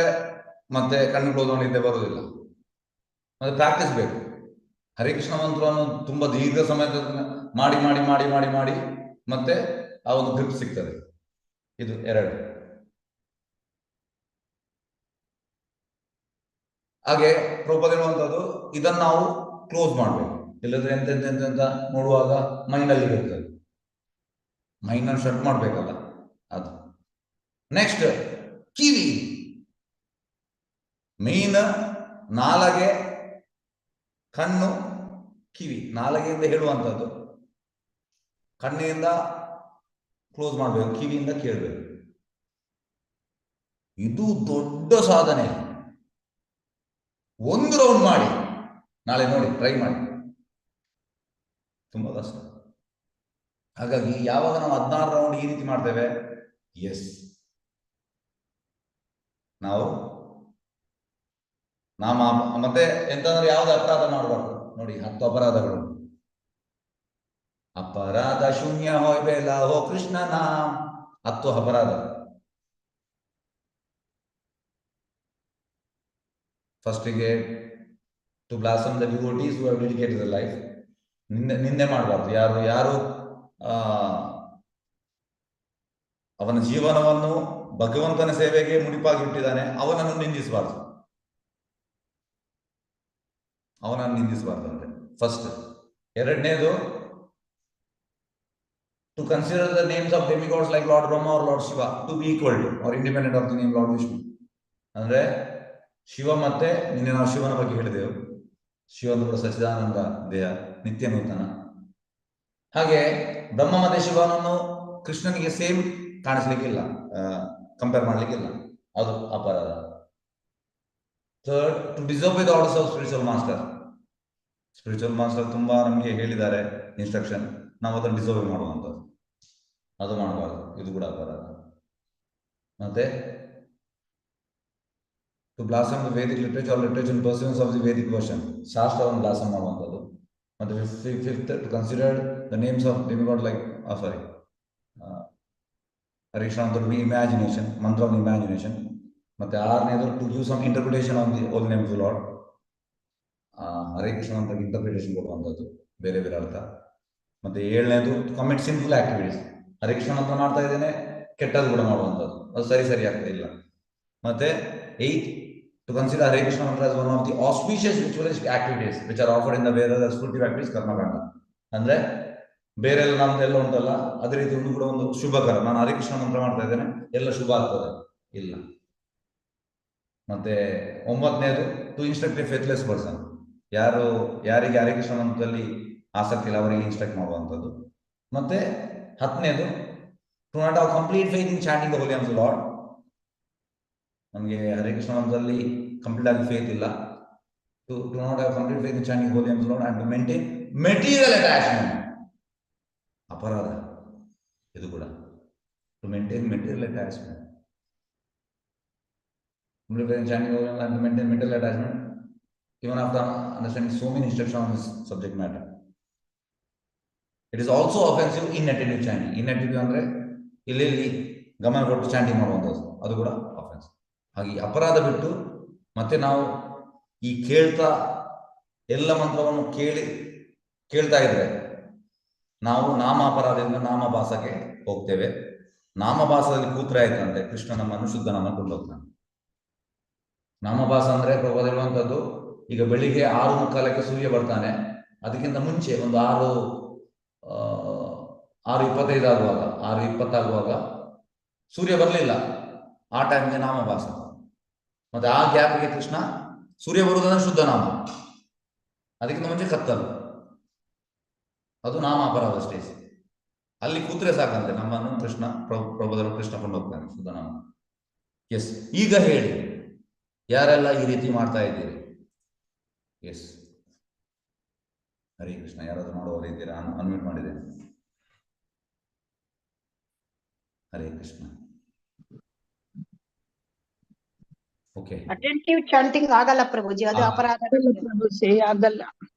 ಮತ್ತೆ ಕಣ್ಣು ಕ್ಲೋಸ್ ಮಾಡೋ ನಿದ್ದೆ ಬರುವುದಿಲ್ಲ. ಮತ್ತೆ ಪ್ರಾಕ್ಟೀಸ್ ಬೇಕು. ಹರೇ ಕೃಷ್ಣ ಮಂತ್ರವನ್ನು ತುಂಬಾ ದೀರ್ಘ ಸಮಯದ ಮಾಡಿ ಮಾಡಿ ಮಾಡಿ ಮಾಡಿ ಮಾಡಿ ಮತ್ತೆ ಆ ಒಂದು ಗ್ರಿಪ್ ಸಿಗ್ತದೆ. ಇದು 2. ಹಾಗೆ ಪ್ರಭುಪಾದ ಹೇಳುವಂಥದ್ದು, ಇದನ್ನು ನಾವು ಕ್ಲೋಸ್ ಮಾಡಬೇಕು. ಇಲ್ಲದ್ರೆ ಎಂತೆಂತ ನೋಡುವಾಗ ಮೈಂಡಲ್ಲಿ ಇರ್ತದೆ. ಮೈಂಡನ್ನು ಶಟ್ ಮಾಡಬೇಕಲ್ಲ ಅದು. ನೆಕ್ಸ್ಟ್ ಕಿವಿ. ಮೀನ್, ನಾಲಗೆ, ಕಣ್ಣು, ಕಿವಿ. ನಾಲಗೆಯಿಂದ ಹೇಳುವಂಥದ್ದು, ಕಣ್ಣಿನಿಂದ ಕ್ಲೋಸ್ ಮಾಡಬೇಕು, ಕಿವಿಯಿಂದ ಕೇಳಬೇಕು. ಇದು ದೊಡ್ಡ ಸಾಧನೆ. ಒಂದು ರೌಂಡ್ ಮಾಡಿ, ನಾಳೆ ನೋಡಿ, ಟ್ರೈ ಮಾಡಿ, ತುಂಬಾ ಕಷ್ಟ. ಹಾಗಾಗಿ ಯಾವಾಗ ನಾವು 16 ರೌಂಡ್ ಈ ರೀತಿ ಮಾಡ್ತೇವೆ, ಎಸ್, ನಾವು ಮತ್ತೆ ಎಂತಂದ್ರೆ ಯಾವ್ದು ಅಪರಾಧ ಮಾಡಬಾರ್ದು ನೋಡಿ. 10 ಅಪರಾಧಗಳು. ಅಪರಾಧ ಶೂನ್ಯ ಹೋಯ್ಬೇಲ ಹೋ ಕೃಷ್ಣ ನಾಮ. 10 ಅಪರಾಧ. ಫಸ್ಟಿಗೆ to blossom the devotees who have dedicated the life. ನಿಂದೆ ಮಾಡಬಾರ್ದು. ಯಾರು ಅವನ ಜೀವನವನ್ನು ಭಗವಂತನ ಸೇವೆಗೆ ಮುಡಿಪಾಗಿಟ್ಟಿದ್ದಾನೆ, ಅವನನ್ನು ನಿಂದಿಸಬಾರ್ದು. ಅಂದ್ರೆ ಫಸ್ಟ್. ಎರಡನೇದು, to consider the names of demigods like lord Brahma or lord Shiva to be equal to or independent of the name lord Vishnu. ಅಂದ್ರೆ ಶಿವ ಮತ್ತೆ, ನಿನ್ನೆ ನಾವು ಶಿವನ ಬಗ್ಗೆ ಹೇಳಿದೆವು, ಶಿವನು ಕೂಡ ಸಚ್ಚಿದಾನಂದ ದೇಹ, ನಿತ್ಯ ನೂತನ. ಹಾಗೆ ಬ್ರಹ್ಮ ಮತ್ತೆ ಶಿವನನ್ನು ಕೃಷ್ಣನಿಗೆ ಸೇಮ್ ಕಾಣಿಸ್ಲಿಕ್ಕಿಲ್ಲ, ಕಂಪೇರ್ ಮಾಡ್ಲಿಕ್ಕಿಲ್ಲ, ಅದು ಅಪರಾಧ. Third, to disobey the orders of spiritual master. Spiritual master ತುಂಬಾ ನಮಗೆ ಹೇಳಿದ್ದಾರೆ ಇನ್ಸ್ಟ್ರಕ್ಷನ್, ನಾವು ಅದನ್ನು ಡಿಸೋಬೇ ಮಾಡುವಂಥದ್ದು, ಅದು ಮಾಡಬಾರ್ದು, ಇದು ಕೂಡ ಅಪರಾಧ. ಮತ್ತೆ to blossom the Vedic literature persons of the Vedic version, ಶಾಸ್ತ್ರವನ್ನು ಬ್ಲಾಸಮ್ ಮಾಡುವಂಥದ್ದು. ಮತ್ತೆ fifth, to consider the names of demigod like Hare Krishna ಅಂತ ಇಮ್ಯಾಜಿನೇಷನ್, ಮಂತ್ರವನ್ನು ಇಮ್ಯಾಜಿನೇಷನ್. ಮತ್ತೆ 6ನೇದು, to give some interpretation on the holy name of Lord. Hare Krishna ಅಂತ interpretation ಕೊಡುವಂಥದ್ದು, ಬೇರೆ ಬೇರೆ ಅರ್ಥ. ಮತ್ತೆ 7ನೇದು, commit sinful activities. Hare Krishna ಅಂತ ಮಾಡ್ತಾ ಇದ್ದೇನೆ, ಕೆಟ್ಟದ್ದು ಕೂಡ ಮಾಡುವಂಥದ್ದು, ಅದು ಸರಿ ಆಗ್ತಾ ಇಲ್ಲ. ಮತ್ತೆ 8, ಟು ಕನ್ಸಿಡರ್ ಹರೇ ಕೃಷ್ಣ ಮಂತ್ರ as one of the auspicious ritualistic activities which are offered in the various spiritual activities ಕರ್ಮಕಾಂಡ. ಅಂದ್ರೆ ಬೇರೆ ಎಲ್ಲ ನಮ್ದೆಲ್ಲ ಉಂಟಲ್ಲ, ಅದೇ ರೀತಿ ಒಂದು ಕೂಡ ಒಂದು ಶುಭಕರ. ನಾನು ಹರೇ ಕೃಷ್ಣ ಮಂತ್ರ ಮಾಡ್ತಾ ಇದ್ದೇನೆ, ಎಲ್ಲ ಶುಭ ಆಗ್ತದೆ ಇಲ್ಲ. ಮತ್ತೆ 9ನೇದು, ಟು ಇನ್ಸ್ಟ್ರಕ್ಟ್ ಎ ಫೇತ್ಲೆಸ್ ಪರ್ಸನ್. ಯಾರಿಗೆ ಹರೇ ಕೃಷ್ಣ ಮಂತ್ರದಲ್ಲಿ ಆಸಕ್ತಿ ಇಲ್ಲ ಅವರಿಗೆ ಇನ್ಸ್ಟ್ರಕ್ಟ್ ಮಾಡುವಂಥದ್ದು. ಮತ್ತೆ 10ನೇದು, to not have complete faith in chanting the holy names of Lord. ನಮಗೆ ಹರೇ ಕೃಷ್ಣ ಮಂತ್ರದಲ್ಲಿ ಕಂಪ್ಲೀಟ್ ಆಗಿ ಫೇತ್ ಇಲ್ಲ. To not have complete faith in chanting holy names of Lord and to maintain material attachment. ಅಪರಾಧ ಇದು ಕೂಡ. To maintain material attachment, to maintain mental attachment even after understanding so many instructions on this subject matter. It is also offensive inattentive chanting. Inattentive ಅಂದ್ರೆ ಇಲ್ಲಿ ಗಮನ ಕೊಟ್ಟು chanting ಮಾಡುವಂಥದ್ದು, ಅದು ಕೂಡ ಅಫೆನ್ಸ್. ಹಾಗೆ ಅಪರಾಧ ಬಿಟ್ಟು ಮತ್ತೆ ನಾವು ಈ ಕೇಳ್ತಾ ಎಲ್ಲ ಮಂತ್ರವನ್ನು ಕೇಳ್ತಾ ಇದ್ರೆ ನಾವು ನಾಮ ಅಪರಾಧದಿಂದ ನಾಮಭಾಸಕ್ಕೆ ಹೋಗ್ತೇವೆ. ನಾಮಭಾಸದಲ್ಲಿ ಕೂತ್ರೆ ಆಯ್ತಂತೆ ಕೃಷ್ಣ ನಮ್ಮನ್ನು ಶುದ್ಧ ನಾಮ ಕೊಂಡೋಗ್ತಾನೆ. ನಾಮಭಾಸ ಅಂದ್ರೆ ಪ್ರಭಾವದಿರುವಂಥದ್ದು, ಈಗ ಬೆಳಿಗ್ಗೆ 6:45ಕ್ಕೆ ಸೂರ್ಯ ಬರ್ತಾನೆ, ಅದಕ್ಕಿಂತ ಮುಂಚೆ ಒಂದು 6:25 ಆಗುವಾಗ 6:20 ಆಗುವಾಗ ಸೂರ್ಯ ಬರಲಿಲ್ಲ, ಆ ಟೈಮ್ಗೆ ನಾಮಭಾಸ. ಮತ್ತೆ ಆ ಗ್ಯಾಪ್ಗೆ ಕೃಷ್ಣ ಸೂರ್ಯ ಬರುವುದಂದ್ರೆ ಶುದ್ಧ ನಾಮ, ಅದಕ್ಕಿಂತ ಮುಂಚೆ ಕತ್ತಲು, ಅದು ನಾಮ ಅಪರಾಧ ಸ್ಟೇಜ್. ಅಲ್ಲಿ ಕೂತ್ರೆ ಸಾಕಂತೆ ನಮ್ಮನ್ನು ಕೃಷ್ಣ ಪ್ರಭುದರು ಕೃಷ್ಣ ಕೊಂಡೋಗ್ತಾನೆ ಶುದ್ಧ ನಾಮ. ಎಸ್, ಈಗ ಹೇಳಿ ಯಾರೆಲ್ಲ ಈ ರೀತಿ ಮಾಡ್ತಾ ಇದ್ದೀರಿ? ಎಸ್, ಹರೇ ಕೃಷ್ಣ. ಯಾರಾದ್ರೂ ಮಾಡುವವರು ಇದ್ದೀರಾ? ಅನ್ಮ್ಯೂಟ್ ಮಾಡಿದೆ. Hare Krishna. Okay. Attentive chanting ಆಗಲ್ಲ ಪ್ರಭುಜಿ, ಅದು ಅಪರಾಧ. ಪ್ರಭುಜಿ ಆಗಲ್ಲ.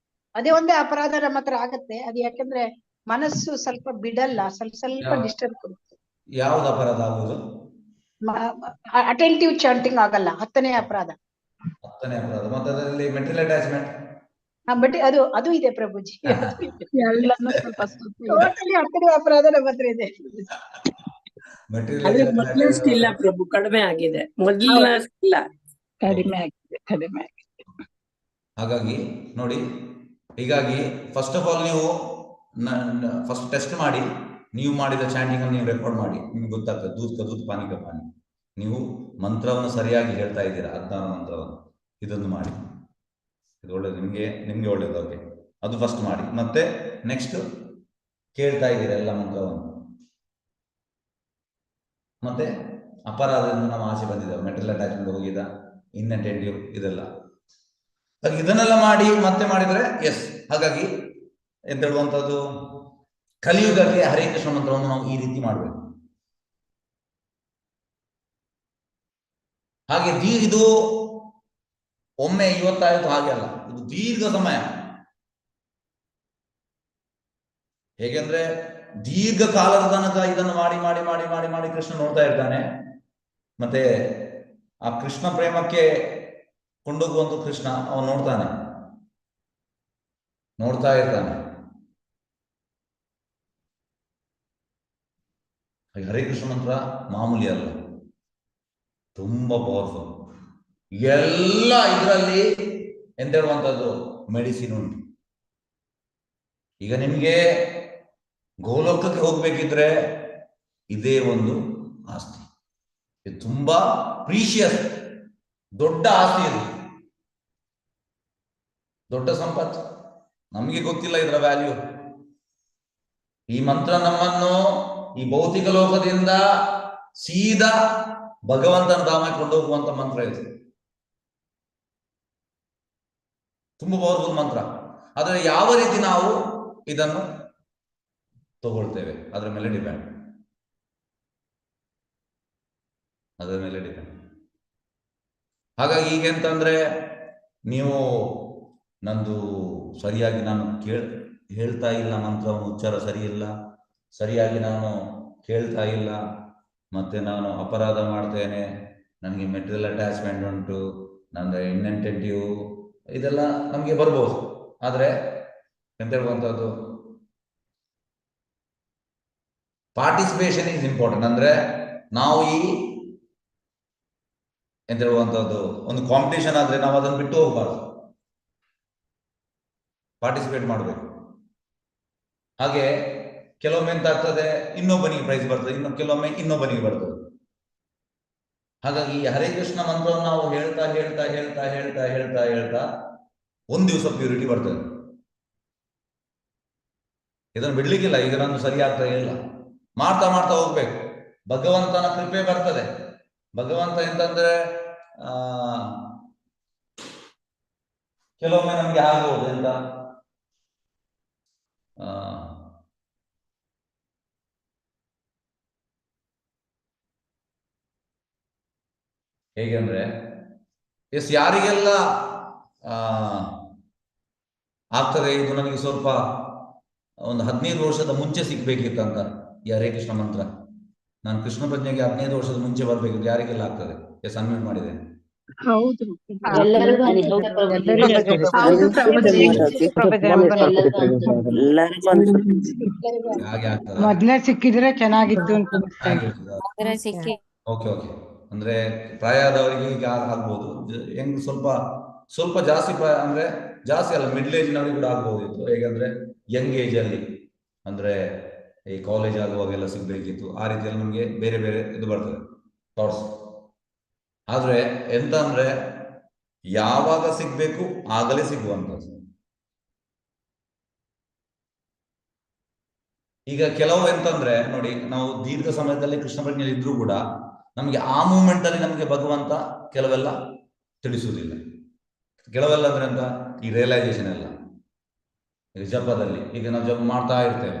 ಅದೇ ಒಂದೇ ಅಪರಾಧ ನಮ್ಮ ಹತ್ರ ಆಗತ್ತೆ. ಅದು ಯಾಕಂದ್ರೆ ಮನಸ್ಸು ಸ್ವಲ್ಪ ಬಿಡಲ್ಲ, ಸ್ವಲ್ಪ ಡಿಸ್ಟರ್ಬ್ ಕೊಡುತ್ತೆ. ಯಾವ್ದು ಅಪರಾಧ ಆಗುವುದು? ಅಟೆಂಟಿವ್ ಚಾಂಟಿಂಗ್ ಆಗಲ್ಲ, 10ನೇ ಅಪರಾಧ. 10ನೇ ಅಪರಾಧ. ಮತ್ತೆ ಅದರಲ್ಲಿ ಮೆಟೀರಿಯಲ್ ಅಟ್ಯಾಚ್ಮೆಂಟ್, ಬಟ್ ಅದು ಇದೆ ಪ್ರಭುಜಿ. ಎಲ್ಲಾನು ಸ್ವಲ್ಪ ಟೋಟಲಿ 10ನೇ ಅಪರಾಧ ನಮ್ಮ ಹತ್ರ ಇದೆ. ಆದ್ರೆ ಮೊದ್ಲಷ್ಟಿಲ್ಲ ಪ್ರಭು, ಕಡಿಮೆ ಆಗಿದೆ. ಮೊದಲಿಲ್ಲ, ಕಡಿಮೆ ಆಗಿದೆ. ಹಾಗಾಗಿ ನೋಡಿ, ಹೀಗಾಗಿ ಫಸ್ಟ್ ಆಫ್ ಆಲ್ ನೀವು ಫಸ್ಟ್ ಟೆಸ್ಟ್ ಮಾಡಿ, ನೀವು ಮಾಡಿದ ಚಾಂಟಿಂಗ್ ಅನ್ನು ನೀವು ರೆಕಾರ್ಡ್ ಮಾಡಿ, ನಿಮ್ಗೆ ಗೊತ್ತಾಗ್ತದೆ. ದೂತ್ ಪಾನಿ. ನೀವು ಮಂತ್ರವನ್ನು ಸರಿಯಾಗಿ ಹೇಳ್ತಾ ಇದ್ದೀರಾ, 16 ಮಂತ್ರವನ್ನು. ಇದೊಂದು ಮಾಡಿ, ಇದು ಒಳ್ಳೇದು, ನಿಮ್ಗೆ ಒಳ್ಳೇದು. ಓಕೆ, ಅದು ಫಸ್ಟ್ ಮಾಡಿ. ಮತ್ತೆ ನೆಕ್ಸ್ಟ್ ಕೇಳ್ತಾ ಇದ್ದೀರಾ ಎಲ್ಲ ಮಂತ್ರವನ್ನು. ಮತ್ತೆ ಅಪರಾಧದಿಂದ ನಾವು ಆಚೆ ಬಂದಿದ್ದೇವೆ, ಮೆಟೀರಿಯಲ್ ಅಟ್ಯಾಚ್ಮೆಂಟ್ ಹೋಗಿದ, ಇನ್ಅಟೆಂಟಿವ್ ಇದೆಲ್ಲ. ಇದನ್ನೆಲ್ಲ ಮಾಡಿ ಮತ್ತೆ ಮಾಡಿದ್ರೆ ಎಸ್. ಹಾಗಾಗಿ ಎಂತ ಹೇಳುವಂಥದ್ದು, ಕಲಿಯುಗಕ್ಕೆ ಹರೇ ಕೃಷ್ಣ ಮಂತ್ರವನ್ನು ನಾವು ಈ ರೀತಿ ಮಾಡಬೇಕು. ಹಾಗೆ ಇದು ಒಮ್ಮೆ ಇವತ್ತಾಯಿತು ಹಾಗೆ ಅಲ್ಲ, ಇದು ದೀರ್ಘ ಸಮಯ. ಹೇಗೆಂದ್ರೆ ದೀರ್ಘ ಕಾಲದ ತನಕ ಇದನ್ನು ಮಾಡಿ ಮಾಡಿ ಮಾಡಿ ಮಾಡಿ ಮಾಡಿ ಕೃಷ್ಣ ನೋಡ್ತಾ ಇರ್ತಾನೆ. ಮತ್ತೆ ಆ ಕೃಷ್ಣ ಪ್ರೇಮಕ್ಕೆ ಕೊಂಡೋಗುವಂತ ಕೃಷ್ಣ ಅವನು ನೋಡ್ತಾ ಇರ್ತಾನೆ. ಹರೇ ಕೃಷ್ಣ ಮಂತ್ರ ಮಾಮೂಲಿ ಅಲ್ಲ, ತುಂಬಾ ಪವರ್ಫುಲ್. ಎಲ್ಲ ಇದರಲ್ಲಿ ಎಂತ ಹೇಳುವಂಥದ್ದು ಮೆಡಿಸಿನ್ ಉಂಟು. ಈಗ ನಿಮ್ಗೆ ಗೋಲೋಕಕ್ಕೆ ಹೋಗ್ಬೇಕಿದ್ರೆ ಇದೇ ಒಂದು ಆಸ್ತಿ, ಇದು ತುಂಬಾ ಪ್ರೀಶಿಯಸ್, ದೊಡ್ಡ ಆಸ್ತಿ, ಇದು ದೊಡ್ಡ ಸಂಪತ್ತು. ನಮಗೆ ಗೊತ್ತಿಲ್ಲ ಇದರ ವ್ಯಾಲ್ಯೂ. ಈ ಮಂತ್ರ ನಮ್ಮನ್ನು ಈ ಭೌತಿಕ ಲೋಕದಿಂದ ಸೀದಾ ಭಗವಂತನ ಧಾಮಕ್ಕೆ ಕೊಂಡೋಗುವಂತ ಮಂತ್ರ ಇದು. ತುಂಬಾ ಪವರ್ಫುಲ್ ಮಂತ್ರ. ಆದರೆ ಯಾವ ರೀತಿ ನಾವು ಇದನ್ನು ತಗೊಳ್ತೇವೆ ಅದರ ಮೇಲೆ ಡಿಪೆಂಡ್. ಹಾಗಾಗಿ ಈಗೆಂತಂದ್ರೆ, ನೀವು ನಂದು ಸರಿಯಾಗಿ ನಾನು ಹೇಳ್ತಾ ಇಲ್ಲ, ಮಂತ್ರವನ್ನು ಉಚ್ಚಾರ ಸರಿ ಇಲ್ಲ, ಸರಿಯಾಗಿ ನಾನು ಕೇಳ್ತಾ ಇಲ್ಲ, ಮತ್ತೆ ನಾನು ಅಪರಾಧ ಮಾಡ್ತೇನೆ, ನನಗೆ ಮೆಟೀರಿಯಲ್ ಅಟ್ಯಾಚ್ಮೆಂಟ್ ಉಂಟು, ನನ್ನ ಇನ್ಅಟೆಂಟಿವ್, ಇದೆಲ್ಲ ನಮಗೆ ಬರ್ಬೋದು. ಆದರೆ ಎಂತ ಹೇಳುವಂಥದ್ದು, ಪಾರ್ಟಿಸಿಪೇಷನ್ ಈಸ್ ಇಂಪಾರ್ಟೆಂಟ್. ಅಂದ್ರೆ ನಾವು ಎಂತ ಹೇಳುವಂಥದ್ದು, ಒಂದು ಕಾಂಪಿಟೇಷನ್ ಆದ್ರೆ ನಾವು ಅದನ್ನು ಬಿಟ್ಟು ಹೋಗಬಾರ್ದು, ಪಾರ್ಟಿಸಿಪೇಟ್ ಮಾಡಬೇಕು. ಹಾಗೆ ಕೆಲವೊಮ್ಮೆ ಎಂತ ಆಗ್ತದೆ, ಇನ್ನೊಬ್ಬನಿಗೆ ಪ್ರೈಸ್ ಬರ್ತದೆ, ಕೆಲವೊಮ್ಮೆ ಇನ್ನೊಬ್ಬನಿಗೆ ಬರ್ತದೆ. ಹಾಗಾಗಿ ಹರೇ ಕೃಷ್ಣ ಮಂತ್ರವನ್ನು ನಾವು ಹೇಳ್ತಾ ಹೇಳ್ತಾ ಹೇಳ್ತಾ ಹೇಳ್ತಾ ಹೇಳ್ತಾ ಹೇಳ್ತಾ ಒಂದು ದಿವಸ ಪ್ಯೂರಿಟಿ ಬರ್ತದೆ. ಇದನ್ನು ಬಿಡ್ಲಿಕ್ಕಿಲ್ಲ. ಈಗ ನಾನು ಸರಿ ಆಗ್ತಾ ಇಲ್ಲ, ಮಾಡ್ತಾ ಮಾಡ್ತಾ ಹೋಗ್ಬೇಕು. ಭಗವಂತನ ಕೃಪೆ ಬರ್ತದೆ. ಭಗವಂತ ಎಂತಂದ್ರೆ ಕೆಲವೊಮ್ಮೆ ನಮ್ಗೆ ಆಗ್ಬೋದು ಎಂತ ಹೇಗೆ ಅಂದ್ರೆ, ಯಾರಿಗೆಲ್ಲ ಆಗ್ತದೆ ಇದು ನನಗೆ ಸ್ವಲ್ಪ ಒಂದು 15 ವರ್ಷದ ಮುಂಚೆ ಸಿಗ್ಬೇಕಿತ್ತಂತ ಈ ಹರೇ ಕೃಷ್ಣ ಮಂತ್ರ, ನಾನು ಕೃಷ್ಣ ಪ್ರಜ್ಞೆಗೆ 15 ವರ್ಷದ ಮುಂಚೆ ಬರ್ಬೇಕಿತ್ತು, ಯಾರಿಗೆಲ್ಲ ಆಗ್ತದೆ? ಅನ್ಮ್ಯೂಟ್ ಮಾಡಿದೆ. ಹೌದು ಎಲ್ಲರಿಗೂ ಹಾಗೆ ಆಗ್ತದೆ. ಮೊದ್ಲೇ ಸಿಕ್ಕಿದ್ರೆ ಚೆನ್ನಾಗಿತ್ತು ಅಂತ ಓಕೆ ಓಕೆ. ಅಂದ್ರೆ ಪ್ರಾಯ ಆದವರಿಗೆ ಈಗ ಆಗ್ಬೋದು, ಹೆಂಗ್ ಸ್ವಲ್ಪ ಜಾಸ್ತಿ ಪ್ರಾಯ ಅಂದ್ರೆ ಜಾಸ್ತಿ ಅಲ್ಲ, ಮಿಡ್ಲ್ ಏಜ್ನವರಿಗೆ ಕೂಡ ಆಗ್ಬೋದಿತ್ತು. ಹೇಗಂದ್ರೆ ಯಂಗ್ ಏಜ್ ಅಲ್ಲಿ, ಅಂದ್ರೆ ಈ ಕಾಲೇಜ್ ಆಗುವಾಗೆಲ್ಲ ಸಿಗ್ಬೇಕಿತ್ತು. ಆ ರೀತಿಯಲ್ಲಿ ನಮ್ಗೆ ಬೇರೆ ಬೇರೆ ಇದು ಬರ್ತದೆ ಥಾಟ್ಸ್. ಆದ್ರೆ ಎಂತ ಅಂದ್ರೆ ಯಾವಾಗ ಸಿಗ್ಬೇಕು ಆಗಲೇ ಸಿಗುವಂಥದ್ದು. ಈಗ ಕೆಲವು ಎಂತಂದ್ರೆ ನೋಡಿ, ನಾವು ದೀರ್ಘ ಸಮಯದಲ್ಲಿ ಕೃಷ್ಣ ಪ್ರಜ್ಞೆಯಲ್ಲಿ ಇದ್ರೂ ಕೂಡ ನಮ್ಗೆ ಆ ಮೂಮೆಂಟ್ ಅಲ್ಲಿ ನಮ್ಗೆ ಭಗವಂತ ಕೆಲವೆಲ್ಲ ತಿಳಿಸುವುದಿಲ್ಲ. ಕೆಲವೆಲ್ಲ ಅಂದ್ರೆ ಅಂತ ಈ ರಿಯಲೈಸೇಷನ್ ಎಲ್ಲ ಈಗ ಜಪದಲ್ಲಿ, ಈಗ ನಾವು ಜಪ ಮಾಡ್ತಾ ಇರ್ತೇವೆ,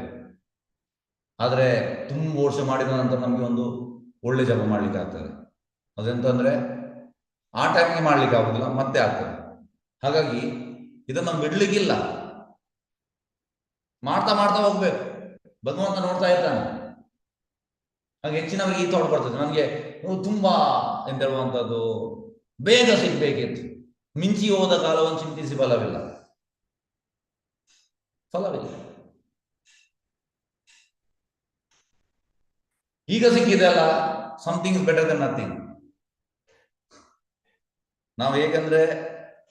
ಆದ್ರೆ ತುಂಬ ವರ್ಷ ಮಾಡಿದ ನಂತರ ನಮ್ಗೆ ಒಂದು ಒಳ್ಳೆ ಜಪ ಮಾಡ್ಲಿಕ್ಕೆ ಆಗ್ತದೆ. ಅದೆಂತಂದ್ರೆ ಆ ಟೈಮ್ಗೆ ಮಾಡ್ಲಿಕ್ಕೆ ಆಗುದಿಲ್ಲ, ಮತ್ತೆ ಆಗ್ತದೆ. ಹಾಗಾಗಿ ಇದನ್ನು ಬಿಡ್ಲಿಕ್ಕಿಲ್ಲ, ಮಾಡ್ತಾ ಮಾಡ್ತಾ ಹೋಗ್ಬೇಕು. ಭಗವಂತ ನೋಡ್ತಾ ಇರ್ತಾನೆ. ಹಾಗೆ ಹೆಚ್ಚಿನವರಿಗೆ ಈ ಥಾಟ್ ಬರ್ತದೆ, ನನಗೆ ತುಂಬಾ ಎಂತ ಹೇಳುವಂಥದ್ದು ಬೇಗ ಸಿಗ್ಬೇಕಿತ್ತು, ಮಿಂಚಿ ಹೋದ ಕಾಲವನ್ನು ಚಿಂತಿಸಿ ಫಲವಿಲ್ಲ. ಈಗ ಸಿಕ್ಕಿದೆ ಅಲ್ಲ, something is better than nothing. ನಾವು ಹೇಗಂದ್ರೆ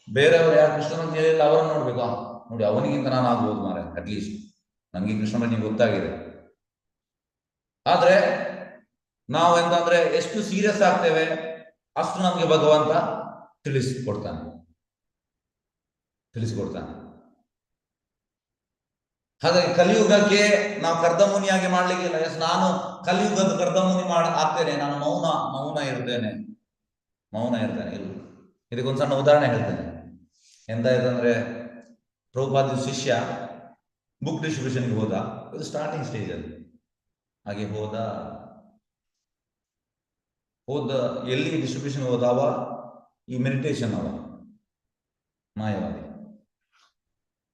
ಬೇರೆಯವರು ಯಾರು ಕೃಷ್ಣ ಪ್ರಜ್ಞೆಯಲ್ಲಿ ಅವರನ್ನು ನೋಡ್ಬೇಕು, ನೋಡಿ ಅವನಿಗಿಂತ ನಾನು ಆಗ್ಬೋದು ಮಾರೆ, ಅಟ್ಲೀಸ್ಟ್ ನನಗೆ ಕೃಷ್ಣ ಪ್ರಜ್ಞೆ ಗೊತ್ತಾಗಿದೆ. ಆದ್ರೆ ನಾವು ಎಂತಂದ್ರೆ ಎಷ್ಟು ಸೀರಿಯಸ್ ಆಗ್ತೇವೆ ಅಷ್ಟು ನಮ್ಗೆ ಭಗವಂತ ತಿಳಿಸಿಕೊಡ್ತಾನೆ. ಹಾಗಾಗಿ ಕಲಿಯುಗಕ್ಕೆ ನಾವು ಕರ್ದಮುನಿಯಾಗಿ ಮಾಡ್ಲಿಕ್ಕಿಲ್ಲ. ಎಸ್, ನಾನು ಕಲಿಯುಗದ ಕರ್ದಮುನಿ ಆಗ್ತೇನೆ, ನಾನು ಮೌನ ಇರ್ತೇನೆ. ಇಲ್ಲ. ಇದಕ್ಕೊಂದು ಸಣ್ಣ ಉದಾಹರಣೆ ಹೇಳ್ತೇನೆ. ಎಂತಾಯ್ತಂದ್ರೆ, ಪ್ರಭುಪಾದ ಶಿಷ್ಯ ಬುಕ್ ಡಿಸ್ಟ್ರಿಬ್ಯೂಷನ್ಗೆ ಹೋದ. ಇದು ಸ್ಟಾರ್ಟಿಂಗ್ ಸ್ಟೇಜ್ ಅಲ್ಲಿ. ಹಾಗೆ ಹೋದ ಎಲ್ಲಿ ಡಿಸ್ಟ್ರಿಬ್ಯೂಷನ್ ಹೋದವ? ಈ ಮೆಡಿಟೇಷನ್ ಅವ ಮಾಯವಾದಿ.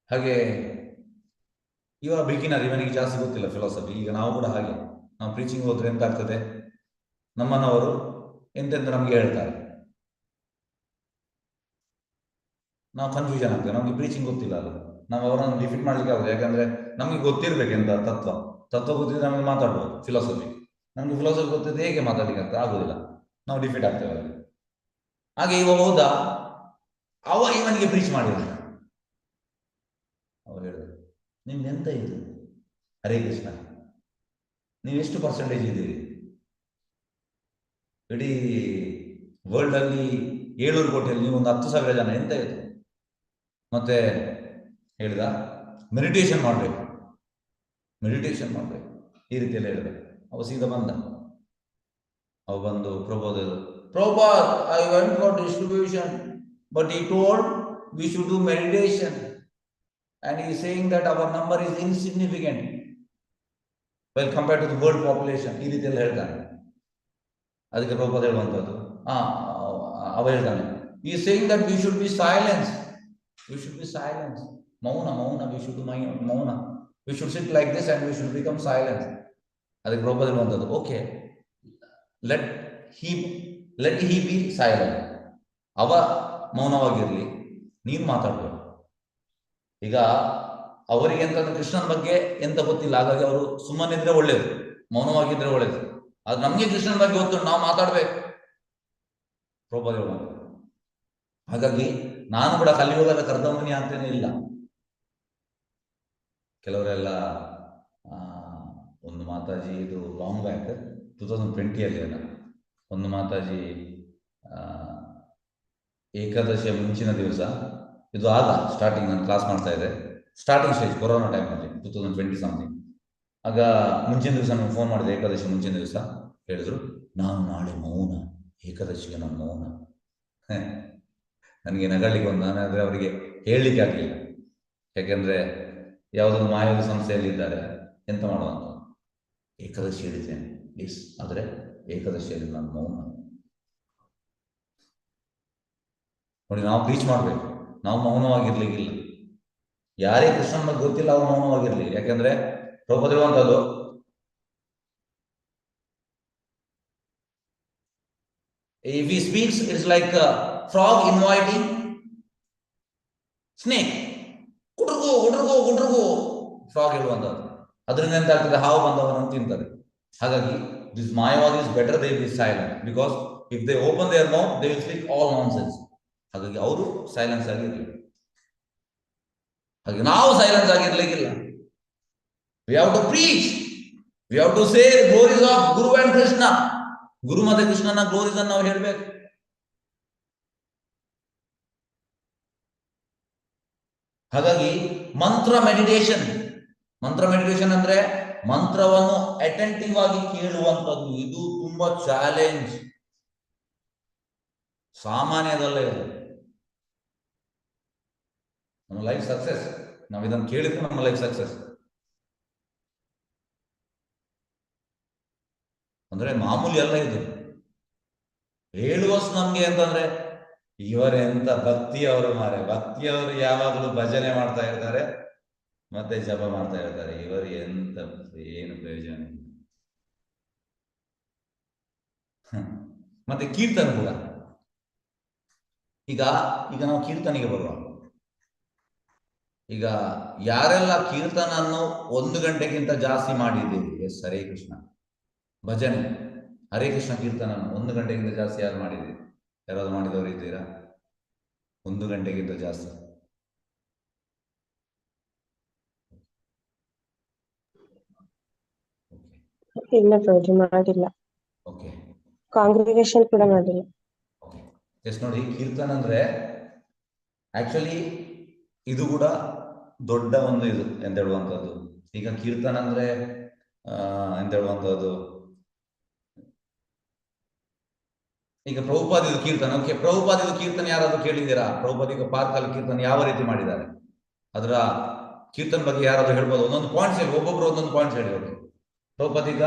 ಹಾಗೆ ಇವ ಬಿಗಿನರ್, ಇವನಿಗೆ ಜಾಸ್ತಿ ಗೊತ್ತಿಲ್ಲ ಫಿಲಾಸಫಿ. ಈಗ ನಾವು ಕೂಡ ಹಾಗೆ, ನಾವು ಪ್ರೀಚಿಂಗ್ ಹೋದ್ರೆ ಎಂತ ಆಗ್ತದೆ, ನಮ್ಮನ್ನವರು ಎಂತೆಂತ ನಮ್ಗೆ ಹೇಳ್ತಾರೆ, ನಾವು ಕನ್ಫ್ಯೂಷನ್ ಆಗ್ತೇವೆ. ನಮ್ಗೆ ಪ್ರೀಚಿಂಗ್ ಗೊತ್ತಿಲ್ಲ ಅಲ್ಲ, ನಾವು ಅವರನ್ನು ಡಿಫೀಟ್ ಮಾಡ್ಲಿಕ್ಕೆ ಆಗುದು. ಯಾಕಂದ್ರೆ ನಮ್ಗೆ ಗೊತ್ತಿರ್ಬೇಕು ಎಂತ ತತ್ವ ಗೊತ್ತಿದ್ರೆ ನಮ್ಗೆ ಮಾತಾಡ್ಬೋದು ಫಿಲಾಸಫಿ. ನಮ್ಗೆ ಫಿಲಾಸಫಿ ಗೊತ್ತಿದ್ರೆ ಹೇಗೆ ಮಾತಾಡ್ಲಿಕ್ಕೆ ಆಗುದಿಲ್ಲ, ನಾವು ಡಿಫೀಟ್ ಆಗ್ತೇವೆ ಅಲ್ಲಿ. ಹಾಗೆ ಇವ ಹೋದ, ಇವನಿಗೆ ಪ್ರೀಚ್ ಮಾಡಿದ. ಅವ ಹೇಳಿದ, ನಿಮ್ಗೆ ಎಂತ ಇದು ಹರೇ ಕೃಷ್ಣ, ನೀವೆಷ್ಟು ಪರ್ಸೆಂಟೇಜ್ ಇದ್ದೀರಿ? ಇಡೀ ವರ್ಲ್ಡ್ ಅಲ್ಲಿ 700 ಕೋಟಿಯಲ್ಲಿ ನೀವು ಒಂದು 10,000 ಜನ, ಎಂತ ಇದು? ಮತ್ತೆ ಹೇಳಿದ, ಮೆಡಿಟೇಷನ್ ಮಾಡ್ಬೇಕು, ಈ ರೀತಿಯಲ್ಲಿ ಹೇಳಿದ. ಅವ ಸೀದಾ ಬಂದು Prabhupada, I went for distribution, but he told we should do meditation, and he is saying that our number is insignificant well compared to the world population. ಈ ರೀತಿಯಲ್ಲಿ ಹೇಳ್ತಾನೆ. ಅದಕ್ಕೆ ಪ್ರಭುಪಾದ ಹೇಳುವಂಥದ್ದು, ಅವ ಹೇಳ್ತಾನೆ, he is saying that we should be silence, ಮೌನ, we should do ಮೌನ, we should sit like this and we should become silent. ಅದಕ್ಕೆ ಪ್ರಭುಪಾದ ಹೇಳುವಂಥದ್ದು, okay, let he be silent. ಅವ ಮೌನವಾಗಿರ್ಲಿ, ನೀನು ಮಾತಾಡ್ಬೇಕು. ಈಗ ಅವರಿಗೆ ಎಂತ ಕೃಷ್ಣನ ಬಗ್ಗೆ ಎಂತ ಗೊತ್ತಿಲ್ಲ, ಹಾಗಾಗಿ ಅವರು ಸುಮ್ಮನಿದ್ರೆ ಒಳ್ಳೇದು, ಮೌನವಾಗಿದ್ರೆ ಒಳ್ಳೇದು. ಅದು ನಮ್ಗೆ ಕೃಷ್ಣನ ಬಗ್ಗೆ ಗೊತ್ತು, ನಾವು ಮಾತಾಡ್ಬೇಕು. ಪ್ರಭುಪಾದ ಹೇಳುವಂಥದ್ದು. ಹಾಗಾಗಿ ನಾನು ಕೂಡ ಕಲಿಯುಗದ ಕರ್ದಮುನಿ ಆಗ್ತೇನೆ ಇಲ್ಲ. ಕೆಲವರೆಲ್ಲ ಒಂದು ಮಾತಾಜಿ, ಇದು ಲಾಂಗ್ ಬ್ಯಾಕ್ 2020 ಅಲ್ಲ, ಒಂದು ಮಾತಾಜಿ ಏಕಾದಶಿಯ ಮುಂಚಿನ ದಿವಸ, ಇದು ಆಗ ಸ್ಟಾರ್ಟಿಂಗ್ ನಾನು ಕ್ಲಾಸ್ ಮಾಡ್ತಾ ಇದ್ದೆ, ಸ್ಟಾರ್ಟಿಂಗ್ ಸ್ಟೇಜ್ ಕೊರೋನಾ ಟೈಮಲ್ಲಿ 2020 ಸಮಥಿಂಗ್. ಆಗ ಮುಂಚಿನ ದಿವಸ ನಾನು ಫೋನ್ ಮಾಡಿದೆ, ಏಕಾದಶಿ ಮುಂಚಿನ ದಿವಸ ಹೇಳಿದ್ರು, ನಾನು ನಾಳೆ ಮೌನ, ಏಕಾದಶಿಗೆ ನಾನು ಮೌನ. ನನಗೆ ನಗಲಿಕ್ಕೆ ಒಂದು, ನಾನಾದರೆ ಅವರಿಗೆ ಹೇಳಲಿಕ್ಕೆ ಆಗಲಿಲ್ಲ. ಯಾಕೆಂದರೆ ಯಾವುದೊಂದು ಮಾಯವಾದ ಸಂಸ್ಥೆಯಲ್ಲಿ ಇದ್ದಾರೆ, ಎಂತ ಮಾಡುವಂತ. ಏಕಾದಶಿ ಹೇಳಿದ್ದೇನೆ ಪ್ಲೀಸ್, ಆದರೆ ಏಕಾದಶಿಯಲ್ಲಿ ನಾನು ಮೌನ. ನೋಡಿ, ನಾವು ಪ್ರೀಚ್ ಮಾಡಬೇಕು, ನಾವು ಮೌನವಾಗಿರ್ಲಿಕ್ಕಿಲ್ಲ. ಯಾರೇ ಕೃಷ್ಣನ ಬಗ್ಗೆ ಗೊತ್ತಿಲ್ಲ ಅವ್ರು ಮೌನವಾಗಿರ್ಲಿ. ಯಾಕೆಂದ್ರೆ ಪ್ರಭುಪಾದ ಹೇಳುವಂಥದ್ದು, if he speaks, it's like a frog inviting snake. ಕುಡ್ರಗು ಫ್ರಾಗ್ ಹೇಳುವಂಥದ್ದು. ಅದರಿಂದ ಎಂತ ಆಗ್ತದೆ, ಹಾವು ಬಂದವನನ್ನು ತಿಂತದೆ. ಹಾಗಾಗಿ this Mayavadi is better they be silent, because if they open their mouth they will speak all nonsense. ಹಾಗಾಗಿ ಅವರು ಸೈಲೆನ್ಸ್ ಆಗಿರ್ಲಿ. ಹಾಗೆ ನಾವು silence ಆಗಿರ್ಲಿಕ್ಕಿಲ್ಲ. We have to preach, we have to say glories of Guru and Krishna. ಗುರು ಮತ್ತೆ ಕೃಷ್ಣನ glories ಅನ್ನು ನಾವು ಹೇಳ್ಬೇಕು. ಹಾಗಾಗಿ ಮಂತ್ರ ಮೆಡಿಟೇಷನ್ ಅಂದ್ರೆ ಮಂತ್ರವನ್ನು ಅಟೆಂಟಿವ್ ಆಗಿ ಕೇಳುವಂಥದ್ದು. ಇದು ತುಂಬಾ ಚಾಲೆಂಜ್, ಸಾಮಾನ್ಯದಲ್ಲ ಇದು. ನಮ್ಮ ಲೈಫ್ ಸಕ್ಸೆಸ್, ನಾವು ಇದನ್ನು ಕೇಳಿದ್ರೆ ನಮ್ಮ ಲೈಫ್ ಸಕ್ಸೆಸ್. ಅಂದ್ರೆ ಮಾಮೂಲಿ ಅಲ್ಲ ಇದು. ಹೇಳುವಷ್ಟು ನಮ್ಗೆ ಅಂತಂದ್ರೆ, ಇವರೆಂತ ಭಕ್ತಿಯವರು ಮಾರೆ, ಭಕ್ತಿಯವರು ಯಾವಾಗಲೂ ಭಜನೆ ಮಾಡ್ತಾ ಇರ್ತಾರೆ ಮತ್ತೆ ಜಪ ಮಾಡ್ತಾ ಇರ್ತಾರೆ. ಇವರು ಎಂತ ಏನು ಪ್ರಯೋಜನ. ಮತ್ತೆ ಕೀರ್ತನ ಕೂಡ. ಈಗ ನಾವು ಕೀರ್ತನೆಗೆ ಬರುವ. ಈಗ ಯಾರೆಲ್ಲ ಕೀರ್ತನನ್ನು 1 ಗಂಟೆಗಿಂತ ಜಾಸ್ತಿ ಮಾಡಿದ್ದೀವಿ, ಎಸ್ ಹರೇ ಕೃಷ್ಣ. ಭಜನೆ ಹರೇ ಕೃಷ್ಣ ಕೀರ್ತನ 1 ಗಂಟೆಗಿಂತ ಜಾಸ್ತಿ ಯಾರು ಮಾಡಿದ್ದೀರಿ? ಯಾರಾದ್ರು ಮಾಡಿದವರು ಇದ್ದೀರಾ? 1 ಗಂಟೆಗಿಂತ ಜಾಸ್ತಿ? ಇಲ್ಲ ಪ್ರಭು, ಮಾಡಿಲ್ಲ. ಓಕೆ, ಕಾಂಗ್ರಿಗೇಷನ್ ಕೂಡ ಮಾಡಿಲ್ಲ. ಓಕೆ. ಎಸ್ ನೋಡಿ, ಕೀರ್ತನ ಅಂದ್ರೆ ಆಕ್ಚುಲಿ ಇದು ಕೂಡ ದೊಡ್ಡ ಒಂದು ಇದು ಎಂತ ಹೇಳುವಂಥದ್ದು. ಈಗ ಕೀರ್ತನ ಅಂದ್ರೆ ಎಂತ ಹೇಳುವಂಥದ್ದು, ಈಗ ಪ್ರಭುಪಾದಿದು ಕೀರ್ತನ, ಓಕೆ, ಪ್ರಭುಪಾದಿದು ಕೀರ್ತನ ಯಾರಾದ್ರೂ ಕೇಳಿದ್ದೀರಾ? ಪ್ರಭುಪಾದಿಗ ಪಾರ್ಕಲ್ಲಿ ಕೀರ್ತನ ಯಾವ ರೀತಿ ಮಾಡಿದ್ದಾರೆ, ಅದರ ಕೀರ್ತನ ಬಗ್ಗೆ ಯಾರಾದ್ರೂ ಹೇಳ್ಬೋದು? ಒಂದೊಂದು ಪಾಯಿಂಟ್ಸ್ ಹೇಳಿ, ಒಬ್ಬೊಬ್ರು ಒಂದೊಂದು ಪಾಯಿಂಟ್ಸ್ ಹೇಳಿ. ಓಕೆ, ಪ್ರಭುಪಾದಿಗ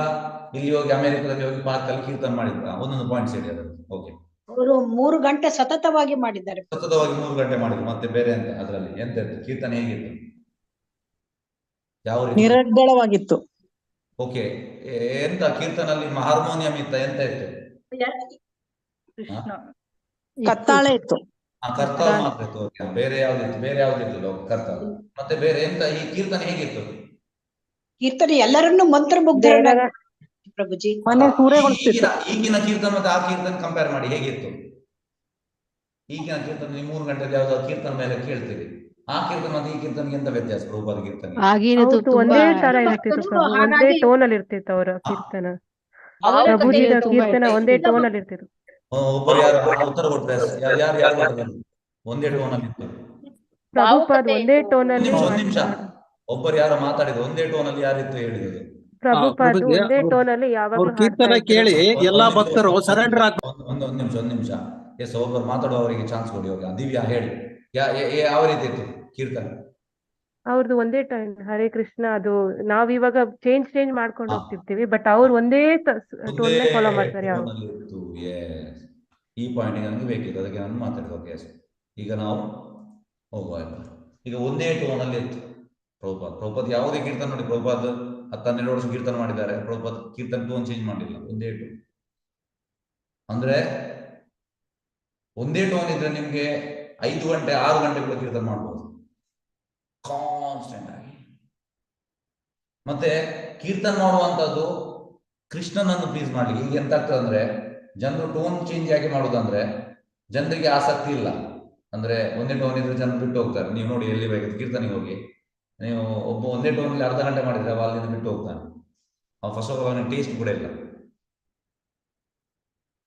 ಇಲ್ಲಿ ಹೋಗಿ ಅಮೆರಿಕದಲ್ಲಿ ಹೋಗಿ ಪಾರ್ಕಲ್ಲಿ ಕೀರ್ತನ ಮಾಡಿದ್ರ, ಒಂದೊಂದು ಪಾಯಿಂಟ್ಸ್ ಹೇಳಿ ಅದನ್ನು. ಓಕೆ, ಅವರು 3 ಗಂಟೆ ಸತತವಾಗಿ ಮಾಡಿದ್ದಾರೆ. ಸತತವಾಗಿ 3 ಗಂಟೆ ಮಾಡಿದ್ರು. ಮತ್ತೆ ಬೇರೆ ಎಂತ ಅದರಲ್ಲಿ ಎಂತ ಇತ್ತು? ಕೀರ್ತನ ಹೇಗಿತ್ತು? ಯಾವ ರೀತಿ? ನಿರರ್ಗಳವಾಗಿತ್ತು. ಓಕೆ, ಎಂತ ಕೀರ್ತನಲ್ಲಿ ಹಾರ್ಮೋನಿಯಂ ಇತ್ತ, ಎಂತ ಇತ್ತು? ಕೃಷ್ಣ ಕತ್ತಾಳೆ ಇತ್ತು. ಕರ್ತಾವ್ ಮಾತ್ರ ಇತ್ತು. ಓಕೆ, ಬೇರೆ ಯಾವ್ದಿತ್ತು? ಬೇರೆ ಯಾವ್ದಿತ್ತು? ಕರ್ತಾವ್. ಮತ್ತೆ ಬೇರೆ ಎಂತ? ಈ ಕೀರ್ತನೆ ಹೇಗಿತ್ತು? ಕೀರ್ತನೆ ಎಲ್ಲರನ್ನೂ ಮಂತ್ರಮುಗ್ಧರನ್ನಾಗಿ ಪ್ರಭುಜಿ. ಮನೆ ಸೂರೆಗೊಳಿಸ್ತಿತ್ತು. ಈಗಿನ ಕೀರ್ತನ ಮತ್ತೆ ಆ ಕೀರ್ತನ ಕಂಪೇರ್ ಮಾಡಿ, ಹೇಗಿತ್ತು? ಈಗಿನ ಕೀರ್ತನ ನೀವು 3 ಗಂಟೆಯಲ್ಲಿ ಯಾವ್ದಾದ್ರು ಕೀರ್ತನ ಮೇಲೆ ಕೇಳ್ತೀರಿ, ಆ ಕೀರ್ತನ ಮತ್ತೆ ಈ ಕೀರ್ತನೆಗೆ ಎಂತ ವ್ಯತ್ಯಾಸ? ಪ್ರಭುಪಾದ ಕೀರ್ತನೆ ಒಂದೇ ತರ ಇರ್ತಿತ್ತು ಪ್ರಭು, ಒಂದೇ ಟೋನ್ ಅಲ್ಲಿ ಇರ್ತಿತ್ತು ಅವರ ಕೀರ್ತನ. ಪ್ರಭುಜಿದ ಕೀರ್ತನ ಒಂದೇ ಟೋನ್ ಅಲ್ಲಿ ಇರ್ತಿತ್ತು. ಒಬ್ಬರು ಯಾರು ಉತ್ತರ ಕೊಟ್ರೆ? ಯಾರು ಯಾರು ಕೊಟ್ಟಿದ್ದಾರೆ? ಒಂದೇ ಟೋನ್ ಅಲ್ಲಿ ಇತ್ತು. ಪ್ರಭುಪಾದ್ ಒಂದೇ ಟೋನ್ ಅಲ್ಲಿ ಒಂದ್ ನಿಮಿಷ, ಒಬ್ಬರು ಯಾರು ಮಾತಾಡಿದ್ರು ಒಂದೇ ಟೋನ್ ಅಲ್ಲಿ, ಯಾರಿತ್ತು ಹೇಳಿದ್ರು? ಪ್ರಭುಪಾದ್ ಒಂದೇ ಟೋನ್ ಅಲ್ಲಿ ಯಾವಾಗ್ಲೂ ಕೀರ್ತನ ಕೇಳಿ ಎಲ್ಲಾ ಭಕ್ತರು ಸರೆಂಡರ್ ಒಂದ್ ನಿಮಿಷ. ಎಸ್, ಒಬ್ಬರು ಮಾತಾಡುವವರಿಗೆ ಚಾನ್ಸ್ ಕೊಡಿ. ಹೋಗಿ ದಿವ್ಯಾ ಹೇಳಿ, ಯಾವ ರೀತಿ ಇತ್ತು ಕೀರ್ತನ? ಅವ್ರದ್ದು ಒಂದೇ ಟೈಮ್ ಹರೇ ಕೃಷ್ಣ. ಅದು ನಾವ್ ಇವಾಗ ಚೇಂಜ್ ಮಾಡ್ಕೊಂಡು ಹೋಗ್ತಿರ್ತೀವಿ, ಬಟ್ ಅವ್ರು ಒಂದೇ ಟೋನ್ ಫಾಲೋ ಮಾಡ್ತಾರೆ. ಈ ಪಾಯಿಂಟ್ ನನಗೆ ಬೇಕಿತ್ತು, ಅದಕ್ಕೆ ನಾನು ಮಾತಾಡಿದೆ. ಓಕೆ, ಈಗ ನಾವು ಹೋಗುವ. ಈಗ ಒಂದೇ ಟೋನ್ ಅಲ್ಲಿ ಇತ್ತು ಪ್ರಭುಪಾದ್ ಯಾವುದೇ ಕೀರ್ತನ ನೋಡಿ, ಪ್ರಭುಪಾದ್ 10-12 ವರ್ಷ ಕೀರ್ತನ ಮಾಡಿದ್ದಾರೆ. ಪ್ರಭುಪಾದ್ ಕೀರ್ತನ ಟೋನ್ ಚೇಂಜ್ ಮಾಡಲಿಲ್ಲ, ಒಂದೇ ಟೋನ್. ಅಂದ್ರೆ ಒಂದೇ ಟೋನ್ ಇದ್ರೆ ನಿಮ್ಗೆ 5 ಗಂಟೆ 6 ಗಂಟೆ ಕೂಡ ಕೀರ್ತನ ಮಾಡ್ಬೋದು ಕಾನ್ಸ್ಟೆಂಟ್ ಆಗಿ. ಮತ್ತೆ ಕೀರ್ತನ ಮಾಡುವಂತದ್ದು ಕೃಷ್ಣನನ್ನು ಪ್ಲೀಸ್ ಮಾಡ್ಲಿಕ್ಕೆ. ಈಗ ಎಂತ ಆಗ್ತದೆ ಅಂದ್ರೆ, ಜನರು ಟೋನ್ ಚೇಂಜ್ ಆಗಿ ಮಾಡೋದಂದ್ರೆ ಜನರಿಗೆ ಆಸಕ್ತಿ ಇಲ್ಲ. ಅಂದ್ರೆ ಒಂದೇ ಟೋನ್ ಇದ್ರೆ ಜನರು ಬಿಟ್ಟು ಹೋಗ್ತಾರೆ. ನೀವು ನೋಡಿ, ಎಲ್ಲಿ ಬೇಕು ಕೀರ್ತನೆಗೆ ಹೋಗಿ, ನೀವು ಒಬ್ಬ ಒಂದೇ ಟೋನಲ್ಲಿ ಅರ್ಧ ಗಂಟೆ ಮಾಡಿದ್ರೆ ಅವ ಅಲ್ಲಿಂದ ಬಿಟ್ಟು ಹೋಗ್ತಾನೆ. ಅವ ಫಸ್ಟ್ ಆಫ್ ಆಲ್ ಅವನಿಗೆ ಟೇಸ್ಟ್ ಕೂಡ ಇಲ್ಲ.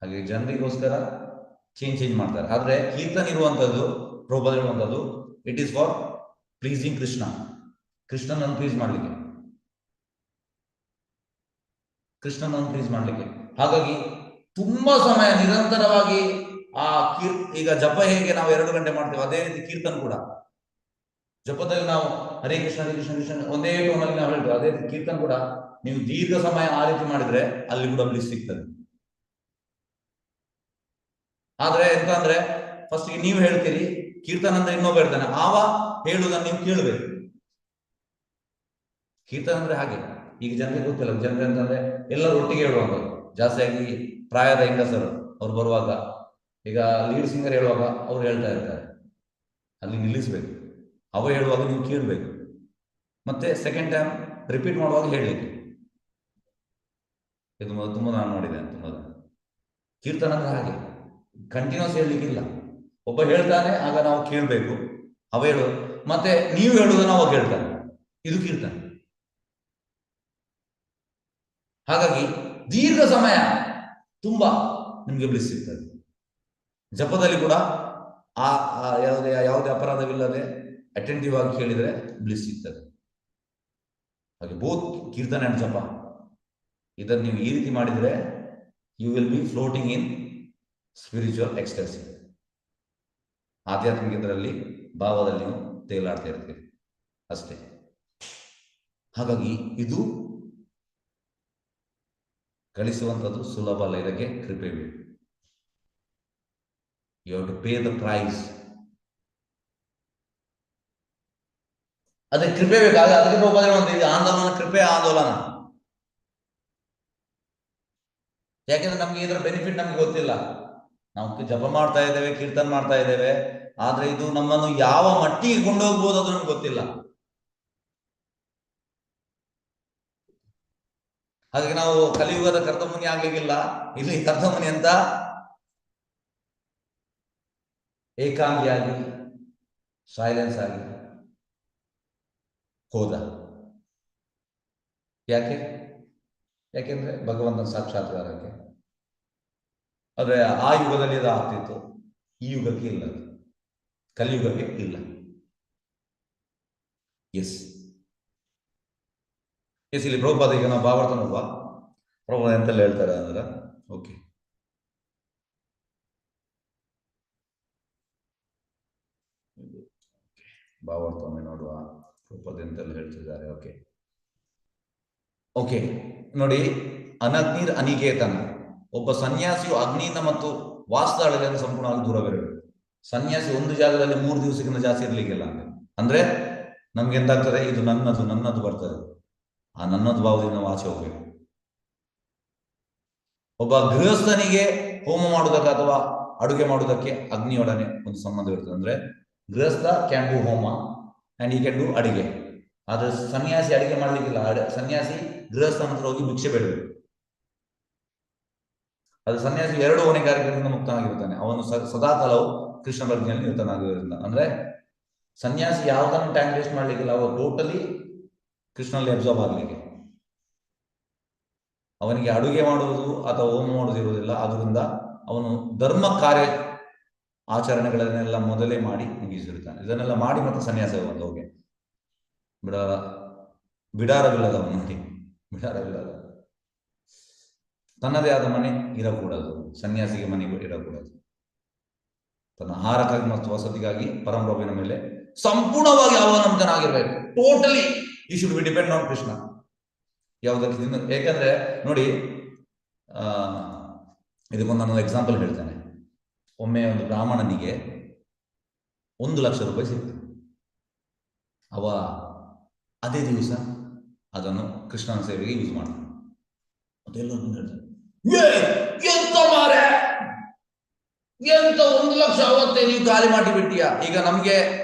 ಹಾಗೆ ಜನರಿಗೋಸ್ಕರ ಚೇಂಜ್ ಮಾಡ್ತಾರೆ. ಆದ್ರೆ ಕೀರ್ತನ ಇರುವಂತದ್ದು, ಪ್ರಭುಪಾದ ಇರುವಂತದ್ದು, it is for pleasing Krishna, ಕೃಷ್ಣನನ್ನು ಪ್ಲೀಸ್ ಮಾಡ್ಲಿಕ್ಕೆ. ಹಾಗಾಗಿ ತುಂಬಾ ಸಮಯ ನಿರಂತರವಾಗಿ ಆ ಈಗ ಜಪ ಹೇಗೆ ನಾವು 2 ಗಂಟೆ ಮಾಡ್ತೇವೆ, ಅದೇ ರೀತಿ ಕೀರ್ತನ ಕೂಡ. ಜಪದಲ್ಲಿ ನಾವು ಹರೇ ಕೃಷ್ಣ ಹರೇ ಕೃಷ್ಣ ಕೃಷ್ಣ ಒಂದೇ ಟೋನಲ್ಲಿ ನಾವು ಹೇಳ್ತೇವೆ, ಅದೇ ರೀತಿ ಕೀರ್ತನ ಕೂಡ ನೀವು ದೀರ್ಘ ಸಮಯ ಆ ರೀತಿ ಮಾಡಿದ್ರೆ ಅಲ್ಲಿ ಕೂಡ ಬ್ಲಿಸ್ ಸಿಗ್ತದೆ. ಆದ್ರೆ ಎಂತ ಅಂದ್ರೆ, ಫಸ್ಟ್ ನೀವು ಹೇಳ್ತೀರಿ ಕೀರ್ತನ ಅಂದ್ರೆ, ಇನ್ನೊಬ್ಬ ಹೇಳ್ತಾನೆ, ಆವ ಹೇಳುವುದನ್ನು ನೀವು ಕೇಳಬೇಕು. ಕೀರ್ತನ ಅಂದ್ರೆ ಹಾಗೆ. ಈಗ ಜನರಿಗೆ ಗೊತ್ತಿಲ್ಲ. ಜನರು ಅಂತಂದ್ರೆ ಎಲ್ಲರೂ ಒಟ್ಟಿಗೆ ಹೇಳುವಂಥದ್ದು. ಜಾಸ್ತಿಯಾಗಿ ಪ್ರಾಯದ ಹೆಂಗಸರು ಅವ್ರು ಬರುವಾಗ, ಈಗ ಲೀಡ್ ಸಿಂಗರ್ ಹೇಳುವಾಗ ಅವ್ರು ಹೇಳ್ತಾ ಇರ್ತಾರೆ, ಅಲ್ಲಿ ನಿಲ್ಲಿಸ್ಬೇಕು. ಅವ ಹೇಳುವಾಗ ನೀವು ಕೇಳಬೇಕು. ಮತ್ತೆ ಸೆಕೆಂಡ್ ಟೈಮ್ ರಿಪೀಟ್ ಮಾಡುವಾಗ ಹೇಳಲಿಕ್ಕೆ. ಇದು ತುಂಬಾ ನಾನು ನೋಡಿದ್ದೇನೆ. ತುಂಬಾ ಕೀರ್ತನ ಅಂದ್ರೆ ಹಾಗೆ, ಕಂಟಿನ್ಯೂಸ್ ಹೇಳಲಿಕ್ಕಿಲ್ಲ. ಒಬ್ಬ ಹೇಳ್ತಾನೆ, ಆಗ ನಾವು ಕೇಳಬೇಕು. ಅವ ಹೇಳು, ಮತ್ತೆ ನೀವು ಹೇಳುವುದನ್ನು ಅವಾಗ ಹೇಳ್ತಾನೆ. ಇದು ಕೀರ್ತನ. ಹಾಗಾಗಿ ದೀರ್ಘ ಸಮಯ ತುಂಬಾ ನಿಮ್ಗೆ ಬ್ಲಿಸ್ ಸಿಗ್ತದೆ. ಜಪದಲ್ಲಿ ಕೂಡ ಯಾವುದೇ ಅಪರಾಧವಿಲ್ಲದೆ ಅಟೆಂಟಿವ್ ಆಗಿ ಕೇಳಿದ್ರೆ ಬ್ಲಿಸ್ ಸಿಗ್ತದೆ. ಹಾಗೆ ಬೋತ್ ಕೀರ್ತನೆ ಅಂಡ್ ಜಪ, ಇದನ್ನು ನೀವು ಈ ರೀತಿ ಮಾಡಿದ್ರೆ you will be floating in spiritual ecstasy. ಆಧ್ಯಾತ್ಮಿಕ ಇದರಲ್ಲಿ, ಭಾವದಲ್ಲಿ ನೀವು ತೇಲಾಡ್ತಾ ಇರ್ತೀರಿ ಅಷ್ಟೇ. ಹಾಗಾಗಿ ಇದು ಗಳಿಸುವಂಥದ್ದು ಸುಲಭ ಅಲ್ಲ, ಇದಕ್ಕೆ ಕೃಪೆ ಬೇಕು. You have to pay the price. ಅದಕ್ಕೆ ಕೃಪೆ ಬೇಕು. ಅದಕ್ಕೆ ಇದು ಆಂದೋಲನ, ಕೃಪೆ ಆಂದೋಲನ. ಯಾಕೆಂದ್ರೆ ನಮ್ಗೆ ಇದರ ಬೆನಿಫಿಟ್ ನಮ್ಗೆ ಗೊತ್ತಿಲ್ಲ. ನಾವು ಜಪ ಮಾಡ್ತಾ ಇದ್ದೇವೆ, ಕೀರ್ತನ ಮಾಡ್ತಾ ಇದ್ದೇವೆ, ಆದ್ರೆ ಇದು ನಮ್ಮನ್ನು ಯಾವ ಮಟ್ಟಿಗೆ ಕೊಂಡೋಗ್ಬೋದು ಅದು ನಮ್ಗೆ ಗೊತ್ತಿಲ್ಲ. ಹಾಗಾಗಿ ನಾವು ಕಲಿಯುಗದ ಕರ್ತಮುನಿ ಆಗ್ಲಿಕ್ಕಿಲ್ಲ. ಇಲ್ಲಿ ಕರ್ತಮುನಿ ಅಂತ ಏಕಾಂಗಿಯಾಗಿ ಸೈಲೆನ್ಸ್ ಆಗಿ ಹೋದ. ಯಾಕೆಂದ್ರೆ ಭಗವಂತನ ಸಾಕ್ಷಾತ್ಕಾರಕ್ಕೆ. ಆದ್ರೆ ಆ ಯುಗದಲ್ಲಿ ಅದು ಆಗ್ತಿತ್ತು. ಈ ಯುಗಕ್ಕೆ ಇಲ್ಲ, ಕಲಿಯುಗಕ್ಕೆ ಇಲ್ಲ. ಎಸ್ ಎಸ್ ಇಲ್ಲಿ ಪ್ರಭುಪಾದ ಈಗ ನಾವು ಭಾವಾರ್ಥ ನೋಡುವ. ಪ್ರಭುಪಾದ ಎಂತೆಲ್ಲ ಹೇಳ್ತಾರೆ ಅಂದ್ರೆ, ಓಕೆ ಭಾವಾರ್ಥವನ್ನು ನೋಡುವ. ಪ್ರಭುಪಾದ ಎಂತೆಲ್ಲ ಹೇಳ್ತಿದ್ದಾರೆ. ಓಕೆ ಓಕೆ ನೋಡಿ, ಅನಗ್ನಿರ್ ಅನಿಕೇತನ. ಒಬ್ಬ ಸನ್ಯಾಸಿಯು ಅಗ್ನಿಯಿಂದ ಮತ್ತು ವಾಸ್ತವದಿಂದ ಸಂಪೂರ್ಣವಾಗಿ ದೂರವಿರಬೇಕು. ಸನ್ಯಾಸಿ ಒಂದು ಜಾಗದಲ್ಲಿ 3 ದಿವಸಕ್ಕಿಂತ ಜಾಸ್ತಿ ಇರ್ಲಿಕ್ಕಿಲ್ಲ. ಅಂದ್ರೆ ನಮ್ಗೆ ಎಂತಾಗ್ತದೆ, ಇದು ನನ್ನದು ಬರ್ತದೆ. ಆ ನನ್ನದು ಭಾವದಿಂದ ನಾವು ಆಚೆ ಹೋಗ್ಬೇಕು. ಒಬ್ಬ ಗೃಹಸ್ಥನಿಗೆ ಹೋಮ ಮಾಡುವುದಕ್ಕೆ ಅಥವಾ ಅಡುಗೆ ಮಾಡುವುದಕ್ಕೆ ಅಗ್ನಿಯೊಡನೆ ಒಂದು ಸಂಬಂಧ ಇರ್ತದೆ. ಅಂದ್ರೆ ಗೃಹಸ್ಥ ಕ್ಯಾನ್ ಡೂ ಹೋಮ ಅಂಡ್ ಈ ಕ್ಯಾನ್ ಡೂ ಅಡಿಗೆ. ಆದ್ರೆ ಸನ್ಯಾಸಿ ಅಡಿಗೆ ಮಾಡ್ಲಿಕ್ಕಿಲ್ಲ. ಸನ್ಯಾಸಿ ಗೃಹಸ್ಥನ ಹತ್ರ ಹೋಗಿ ಭಿಕ್ಷೆ ಬೇಡಬೇಕು. ಅದು ಸನ್ಯಾಸಿ 2 ಹೊಣೆಗಾರಿಕೆಗಳಿಂದ ಮುಕ್ತನಾಗಿರ್ತಾನೆ. ಅವನು ಸದಾಕಾಲವು ಕೃಷ್ಣ ಪ್ರಜ್ಞೆಯಲ್ಲಿ ನಿರತನಾಗಿರೋದ್ರಿಂದ. ಅಂದ್ರೆ ಸನ್ಯಾಸಿ ಯಾವುದನ್ನು ಟೈಮ್ ವೇಸ್ಟ್ ಮಾಡ್ಲಿಕ್ಕಿಲ್ಲ. ಅವರು ಟೋಟಲಿ ಕೃಷ್ಣನಲ್ಲಿ ಅಬ್ಸರ್ವ್ ಆಗ್ಲಿಕ್ಕೆ. ಅವನಿಗೆ ಅಡುಗೆ ಮಾಡುವುದು ಅಥವಾ ಹೋಮ ಮಾಡುವುದು ಇರುವುದಿಲ್ಲ. ಅದರಿಂದ ಅವನು ಧರ್ಮ ಕಾರ್ಯ ಆಚರಣೆಗಳನ್ನೆಲ್ಲ ಮೊದಲೇ ಮಾಡಿ ಮುಗಿಸಿರ್ತಾನೆ. ಇದನ್ನೆಲ್ಲ ಮಾಡಿ ಮತ್ತೆ ಸನ್ಯಾಸ ಹೋಗಿ ಬಿಡಾರವಿಲ್ಲದವನು ನೋಡಿ, ಬಿಡಾರವಿಲ್ಲದ ತನ್ನದೇ ಆದ ಮನೆ ಇರಕೂಡದು. ಸನ್ಯಾಸಿಗೆ ಮನೆ ಇರಕೂಡದು. ತನ್ನ ಆಹಾರಕ್ಕಾಗಿ ಮತ್ತು ವಸತಿಗಾಗಿ ಪರಮಪ್ರಭುವಿನ ಮೇಲೆ ಸಂಪೂರ್ಣವಾಗಿ ಅವಲಂಬಿತನಾಗಿರ್ಬೇಕು. Totally you should be depend on Krishna. ಯಾವುದಕ್ಕೆ? ಯಾಕಂದ್ರೆ ನೋಡಿ, ಇದಕ್ಕೊಂದು ನಾನು ಎಕ್ಸಾಂಪಲ್ ಹೇಳ್ತೇನೆ. ಒಮ್ಮೆ ಒಂದು ಬ್ರಾಹ್ಮಣನಿಗೆ 1 ಲಕ್ಷ ರೂಪಾಯಿ ಸಿಕ್ತು. ಅವ ಅದೇ ದಿವಸ ಅದನ್ನು ಕೃಷ್ಣನ ಸೇವೆಗೆ ಯೂಸ್ ಮಾಡ್ತಾನೆ. ಅದೆಲ್ಲರೂ ಹೇಳ್ತಾರೆ, ಎಂತ ಮಾರೆ, ಎಂತ 1 ಲಕ್ಷ ಅವತ್ತೇ ನೀವು ಖಾಲಿ ಮಾಡಿ ಬಿಟ್ಟಿಯಾ. ಈಗ ನಮ್ಗೆ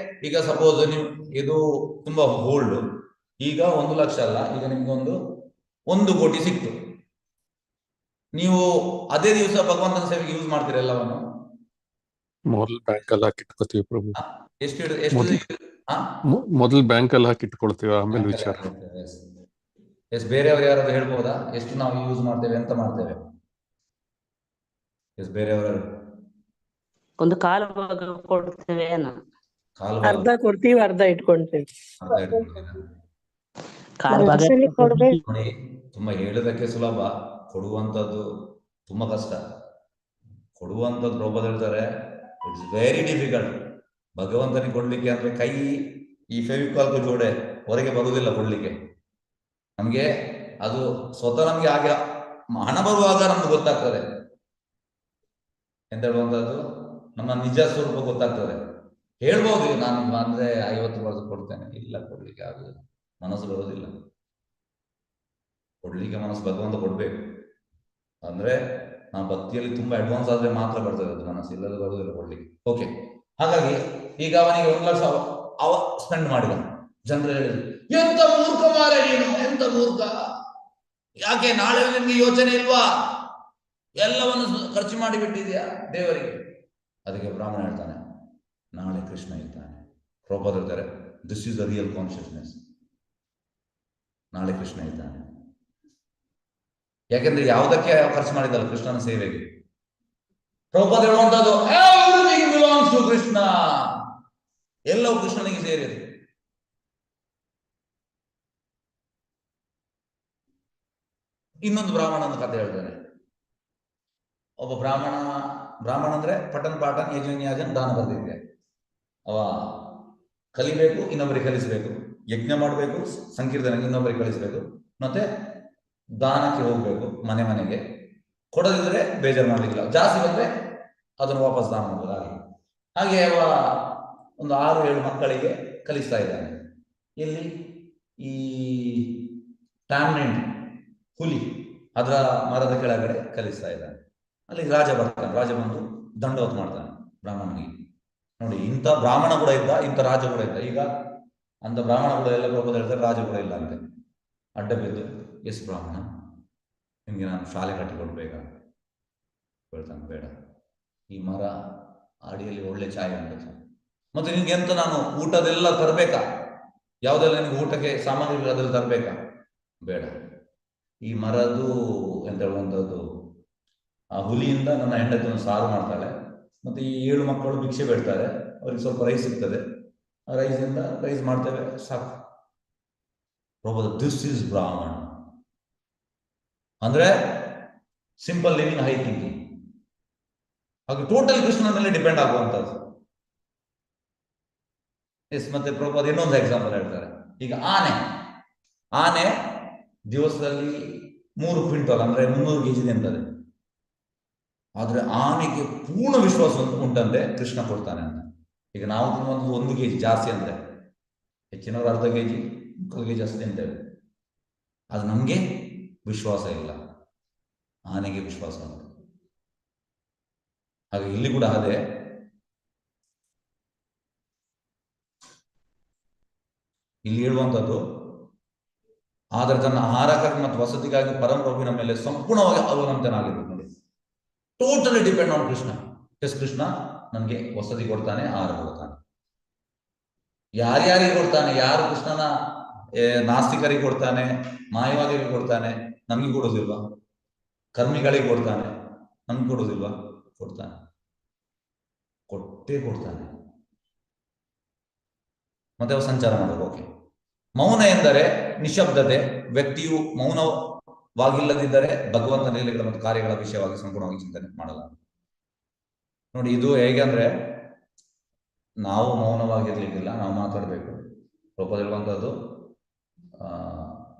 ಈಗ ಸಪೋಸ್ ನೀವು ಇದು ತುಂಬಾ ಹೋಲ್ಡ್, ಈಗ 1 ಲಕ್ಷ ಅಲ್ಲ, ಈಗ ನಿಮ್ಗೊಂದು 1 ಕೋಟಿ ಸಿಕ್ತು. ನೀವು ಅದೇ ದಿವಸ ಭಗವಂತನ ಸೇವೆಗೆ ಯೂಸ್ ಮಾಡ್ತೀರ ಎಲ್ಲವನ್ನು. ಮೊದಲು ಬ್ಯಾಂಕ್ ಅಲ್ಲಿ ಹಾಕಿಟ್ಕೋತೀವಿ ಪ್ರಭು. ಮೊದಲು ಬ್ಯಾಂಕ್ ಅಲ್ಲಿ ಹಾಕಿಟ್ಕೊಳ್ತೀವಿ, ಆಮೇಲೆ ವಿಚಾರ. ಎಸ್ ಬೇರೆಯವರು ಯಾರಾದ್ರೂ ಹೇಳ್ಬೋದಾ ಎಷ್ಟು ನಾವು ಯೂಸ್ ಮಾಡ್ತೇವೆ, ಎಂತ ಮಾಡ್ತೇವೆ? ಎಸ್ ಬೇರೆಯವರು ಒಂದು ಕಾಲು ಭಾಗ ಕೊಡ್ತೇವೆ. ಅರ್ಧ ಕೊಡ್ತೀವಿ, ಅರ್ಧ ಇಟ್ಕೊಂತೀವಿ. ನೋಡಿ, ತುಂಬಾ ಹೇಳೋದಕ್ಕೆ ಸುಲಭ, ಕೊಡುವಂಥದ್ದು ತುಂಬಾ ಕಷ್ಟ. ಕೊಡುವಂಥದ್ದು ಪ್ರಭುಪಾದ ಹೇಳ್ತಾರೆ, ಇಟ್ಸ್ ವೆರಿ ಡಿಫಿಕಲ್ಟ್. ಭಗವಂತನಿಗೆ ಕೊಡ್ಲಿಕ್ಕೆ ಅಂದ್ರೆ ಕೈ ಈ ಫೆವಿಕಾಲ್ ಜೋಡೆ ಹೊರಗೆ ಬರುವುದಿಲ್ಲ ಕೊಡ್ಲಿಕ್ಕೆ. ನಮ್ಗೆ ಅದು ಸ್ವತಃ ನಮ್ಗೆ ಹಾಗೆ ಹಣ ಬರುವಾಗ ನಮ್ಗೆ ಗೊತ್ತಾಗ್ತದೆ ಎಂತ ಹೇಳುವಂಥದ್ದು, ನಮ್ಮ ನಿಜ ಸ್ವರೂಪ ಗೊತ್ತಾಗ್ತದೆ. ಹೇಳ್ಬೋದು ನಾನು ಅಂದ್ರೆ 50 ವರ್ಷ ಕೊಡ್ತೇನೆ, ಇಲ್ಲ ಕೊಡ್ಲಿಕ್ಕೆ ಆಗುದಿಲ್ಲ, ಮನಸ್ಸು ಬರೋದಿಲ್ಲ. ಕೊಡ್ಲಿಕ್ಕೆ ಮನಸ್ಸು ಭಗವಂತ ಕೊಡ್ಬೇಕು. ಅಂದ್ರೆ ನಾವು ಭಕ್ತಿಯಲ್ಲಿ ತುಂಬಾ ಅಡ್ವಾನ್ಸ್ ಆದ್ರೆ ಮಾತ್ರ ಬರ್ತದೆ ಅದು, ಮನಸ್ಸು ಇಲ್ಲದೆ ಬರುವುದಿಲ್ಲ ಕೊಡ್ಲಿಕ್ಕೆ. ಓಕೆ, ಹಾಗಾಗಿ ಈಗ ಅವನಿಗೆ 1 ಲಕ್ಷ ಅವ ಸ್ಪೆಂಡ್ ಮಾಡಿದ. ಜನರು ಹೇಳಿದ್ರು, ಎಂತ ಮೂರ್ಖ ಮಾರೆ ನೀನು, ಎಂತ ಮೂರ್ಖ, ಯಾಕೆ ನಾಳೆ ನಿಮ್ಗೆ ಯೋಚನೆ ಇಲ್ವಾ, ಎಲ್ಲವನ್ನು ಖರ್ಚು ಮಾಡಿ ಬಿಟ್ಟಿದ್ಯಾ ದೇವರಿಗೆ. ಅದಕ್ಕೆ ಬ್ರಾಹ್ಮಣ ಹೇಳ್ತಾನೆ, ನಾಳೆ ಕೃಷ್ಣ ಇರ್ತಾನೆ. ಪ್ರಭುಪಾದ ಹೇಳ್ತಾರೆ, this is the real consciousness. ನಾಳೆ ಕೃಷ್ಣ ಇದ್ದಾನೆ. ಯಾಕೆಂದ್ರೆ ಯಾವುದಕ್ಕೆ ಖರ್ಚು ಮಾಡಿದಲ್ಲ, ಕೃಷ್ಣನ ಸೇವೆಗೆ. ಪ್ರಭುಪಾದ ಹೇಳುವಂತದ್ದು ಎವ್ರಿಥಿಂಗ್ ಬಿಲಾಂಗ್ಸ್ ಟು ಕೃಷ್ಣ, ಎಲ್ಲವೂ ಕೃಷ್ಣನಿಗೆ ಸೇರಿದೆ. ಇನ್ನೊಂದು ಬ್ರಾಹ್ಮಣನ ಕಥೆ ಹೇಳ್ತಾನೆ. ಒಬ್ಬ ಬ್ರಾಹ್ಮಣ ಅಂದ್ರೆ ಪಠನ್ ಪಾಠನ್ ಯಜನ್ಯಾಜನ್ ದಾನ ಬರ್ತಿದ್ದೆ. ಅವ ಕಲಿಬೇಕು, ಇನ್ನೊಬ್ಬರಿಗೆ ಕಲಿಸಬೇಕು, ಯಜ್ಞ ಮಾಡಬೇಕು, ಸಂಕೀರ್ತನೆಗೆ ಇನ್ನೊಬ್ಬರಿಗೆ ಕಲಿಸಬೇಕು, ಮತ್ತೆ ದಾನಕ್ಕೆ ಹೋಗ್ಬೇಕು ಮನೆ ಮನೆಗೆ. ಕೊಡದಿದ್ರೆ ಬೇಜಾರು ಮಾಡ್ಲಿಕ್ಕಿಲ್ಲ, ಜಾಸ್ತಿ ಬಂದ್ರೆ ಅದನ್ನು ವಾಪಸ್ ದಾನ ಮಾಡಬೇಕು. ಹಾಗೆ ಅವ ಒಂದು 6-7 ಮಕ್ಕಳಿಗೆ ಕಲಿಸ್ತಾ ಇದ್ದಾನೆ. ಇಲ್ಲಿ ಈ ಟ್ಯಾಮ್ರಿನ್ ಹುಲಿ ಅದರ ಮರದ ಕೆಳಗಡೆ ಕಲಿಸ್ತಾ ಇದ್ದಾನೆ. ಅಲ್ಲಿ ರಾಜ ಬರ್ತಾನೆ. ರಾಜ ಬಂದು ದಂಡವತ್ ಮಾಡ್ತಾನೆ ಬ್ರಾಹ್ಮಣನಿಗೆ. ನೋಡಿ, ಇಂಥ ಬ್ರಾಹ್ಮಣ ಕೂಡ ಇದ್ದ, ಇಂಥ ರಾಜ ಕೂಡ ಇದ್ದ. ಈಗ ಅಂತ ಬ್ರಾಹ್ಮಣ ಕೂಡ ಎಲ್ಲ ಪ್ರಭುಪಾದ ಹೇಳ್ತಾರೆ, ರಾಜ ಕೂಡ ಇಲ್ಲ ಅಂತೆ. ಅಡ್ಡ ಬಿದ್ದು, ಎಸ್ ಬ್ರಾಹ್ಮಣ, ನಿಮ್ಗೆ ನಾನು ಶಾಲೆ ಕಟ್ಟಿಕೊಡ್ಬೇಕಾ? ಹೇಳ್ತಾನೆ, ಬೇಡ, ಈ ಮರ ಅಡಿಯಲ್ಲಿ ಒಳ್ಳೆ ಚಾಯ್ ಉಂಟು, ಮತ್ತೆ ನಿಮ್ಗೆ ಎಂತ ನಾನು ಊಟದೆಲ್ಲ ತರಬೇಕಾ? ಯಾವುದೆಲ್ಲ ನಿಮ್ಗೆ ಊಟಕ್ಕೆ ಸಾಮಗ್ರಿಗಳು ಅದೆಲ್ಲ ತರಬೇಕಾ? ಬೇಡ, ಈ ಮರದ್ದು ಎಂತ ಹೇಳುವಂಥದ್ದು, ಆ ಹುಲಿಯಿಂದ ನನ್ನ ಹೆಂಡತಿಯನ್ನು ಸಾರು ಮಾಡ್ತಾಳೆ, ಮತ್ತೆ ಈ 7 ಮಕ್ಕಳು ಭಿಕ್ಷೆ ಬೇಡ್ತಾರೆ, ಅವ್ರಿಗೆ ಸ್ವಲ್ಪ ರೈಸ್ ಸಿಗ್ತದೆ, ಆ ರೈಸಿಂದ ರೈಸ್ ಮಾಡ್ತೇವೆ ಸಾಕು. ಪ್ರಭು, ದಿಸ್ ಈಸ್ ಬ್ರಾಹ್ಮಣ ಅಂದ್ರೆ ಸಿಂಪಲ್ ಲಿವಿಂಗ್, ಹೈ ಥಿಂಕಿಂಗ್. ಹಾಗೆ ಟೋಟಲ್ ಕೃಷ್ಣನ ಮೇಲೆ ಡಿಪೆಂಡ್ ಆಗುವಂಥದ್ದು. ಎಸ್, ಮತ್ತೆ ಪ್ರಭು ಅದು ಇನ್ನೊಂದು ಎಕ್ಸಾಂಪಲ್ ಹೇಳ್ತಾರೆ. ಈಗ ಆನೆ ದಿವಸದಲ್ಲಿ 3 ಕ್ವಿಂಟಲ್ ಅಂದ್ರೆ 300 kg ತಿಂತದೆ. ಆದ್ರೆ ಆನೆಗೆ ಪೂರ್ಣ ವಿಶ್ವಾಸ ಉಂಟಂತೆ ಕೃಷ್ಣ ಕೊಡ್ತಾನೆ ಅಂತ. ಈಗ ನಾವು ತಿನ್ನುವಂಥದ್ದು 1 kg ಜಾಸ್ತಿ ಅಂದ್ರೆ, ಹೆಚ್ಚಿನವರು ಅರ್ಧ kg 3 kg ಅಷ್ಟು ತಿಂತೇವೆ. ಅದು ನಮ್ಗೆ ವಿಶ್ವಾಸ ಇಲ್ಲ, ಆನೆಗೆ ವಿಶ್ವಾಸ ಉಂಟು. ಹಾಗೆ ಇಲ್ಲಿ ಕೂಡ ಅದೇ. ಇಲ್ಲಿ ಹೇಳುವಂಥದ್ದು, ಆದರೆ ತನ್ನ ಆಹಾರಕ್ಕಾಗಿ ಮತ್ತು ವಸತಿಗಾಗಿ ಪರಮಪ್ರಭುವಿನ ಮೇಲೆ ಸಂಪೂರ್ಣವಾಗಿ ಅವಲಂಬಿತನಾಗಿರ್ಬೇಕು ನೋಡಿ. Totally depend on Krishna. Yes, Krishna ನನಗೆ ವಸತಿ ಕೊಡ್ತಾನೆ, ಆಹಾರ ಕೊಡ್ತಾನೆ. ಯಾರ್ಯಾರಿಗೆ ಕೊಡ್ತಾನೆ? ಯಾರು ಕೃಷ್ಣನ ನಾಸ್ತಿಕರಿಗೆ ಕೊಡ್ತಾನೆ, ಮಾಯವಾದಿಗಳಿಗೆ ಕೊಡ್ತಾನೆ, ನಮ್ಗೆ ಕೊಡೋದಿಲ್ವಾ? ಕರ್ಮಿಗಳಿಗೆ ಕೊಡ್ತಾನೆ, ನಮ್ಗೆ ಕೊಡೋದಿಲ್ವಾ? ಕೊಡ್ತಾನೆ, ಕೊಟ್ಟೇ ಕೊಡ್ತಾನೆ. ಮತ್ತೆ ಅವು ಸಂಚಾರ ಮಾಡೋದು. ಓಕೆ, ಮೌನ ಎಂದರೆ ನಿಶಬ್ದತೆ. ವ್ಯಕ್ತಿಯು ಮೌನವಾಗಿಲ್ಲದಿದ್ದರೆ ಭಗವಂತನ ಲೀಲೆಗಳ ಮತ್ತು ಕಾರ್ಯಗಳ ವಿಷಯವಾಗಿ ಸಂಪೂರ್ಣವಾಗಿ ಚಿಂತನೆ ಮಾಡಲ್ಲ ನೋಡಿ. ಇದು ಹೇಗೆ ಅಂದ್ರೆ, ನಾವು ಮೌನವಾಗಿರ್ಲಿಕ್ಕಿಲ್ಲ, ನಾವು ಮಾತಾಡ್ಬೇಕು. ರೂಪದಲ್ಲಿ ಹೇಳುವಂಥದ್ದು,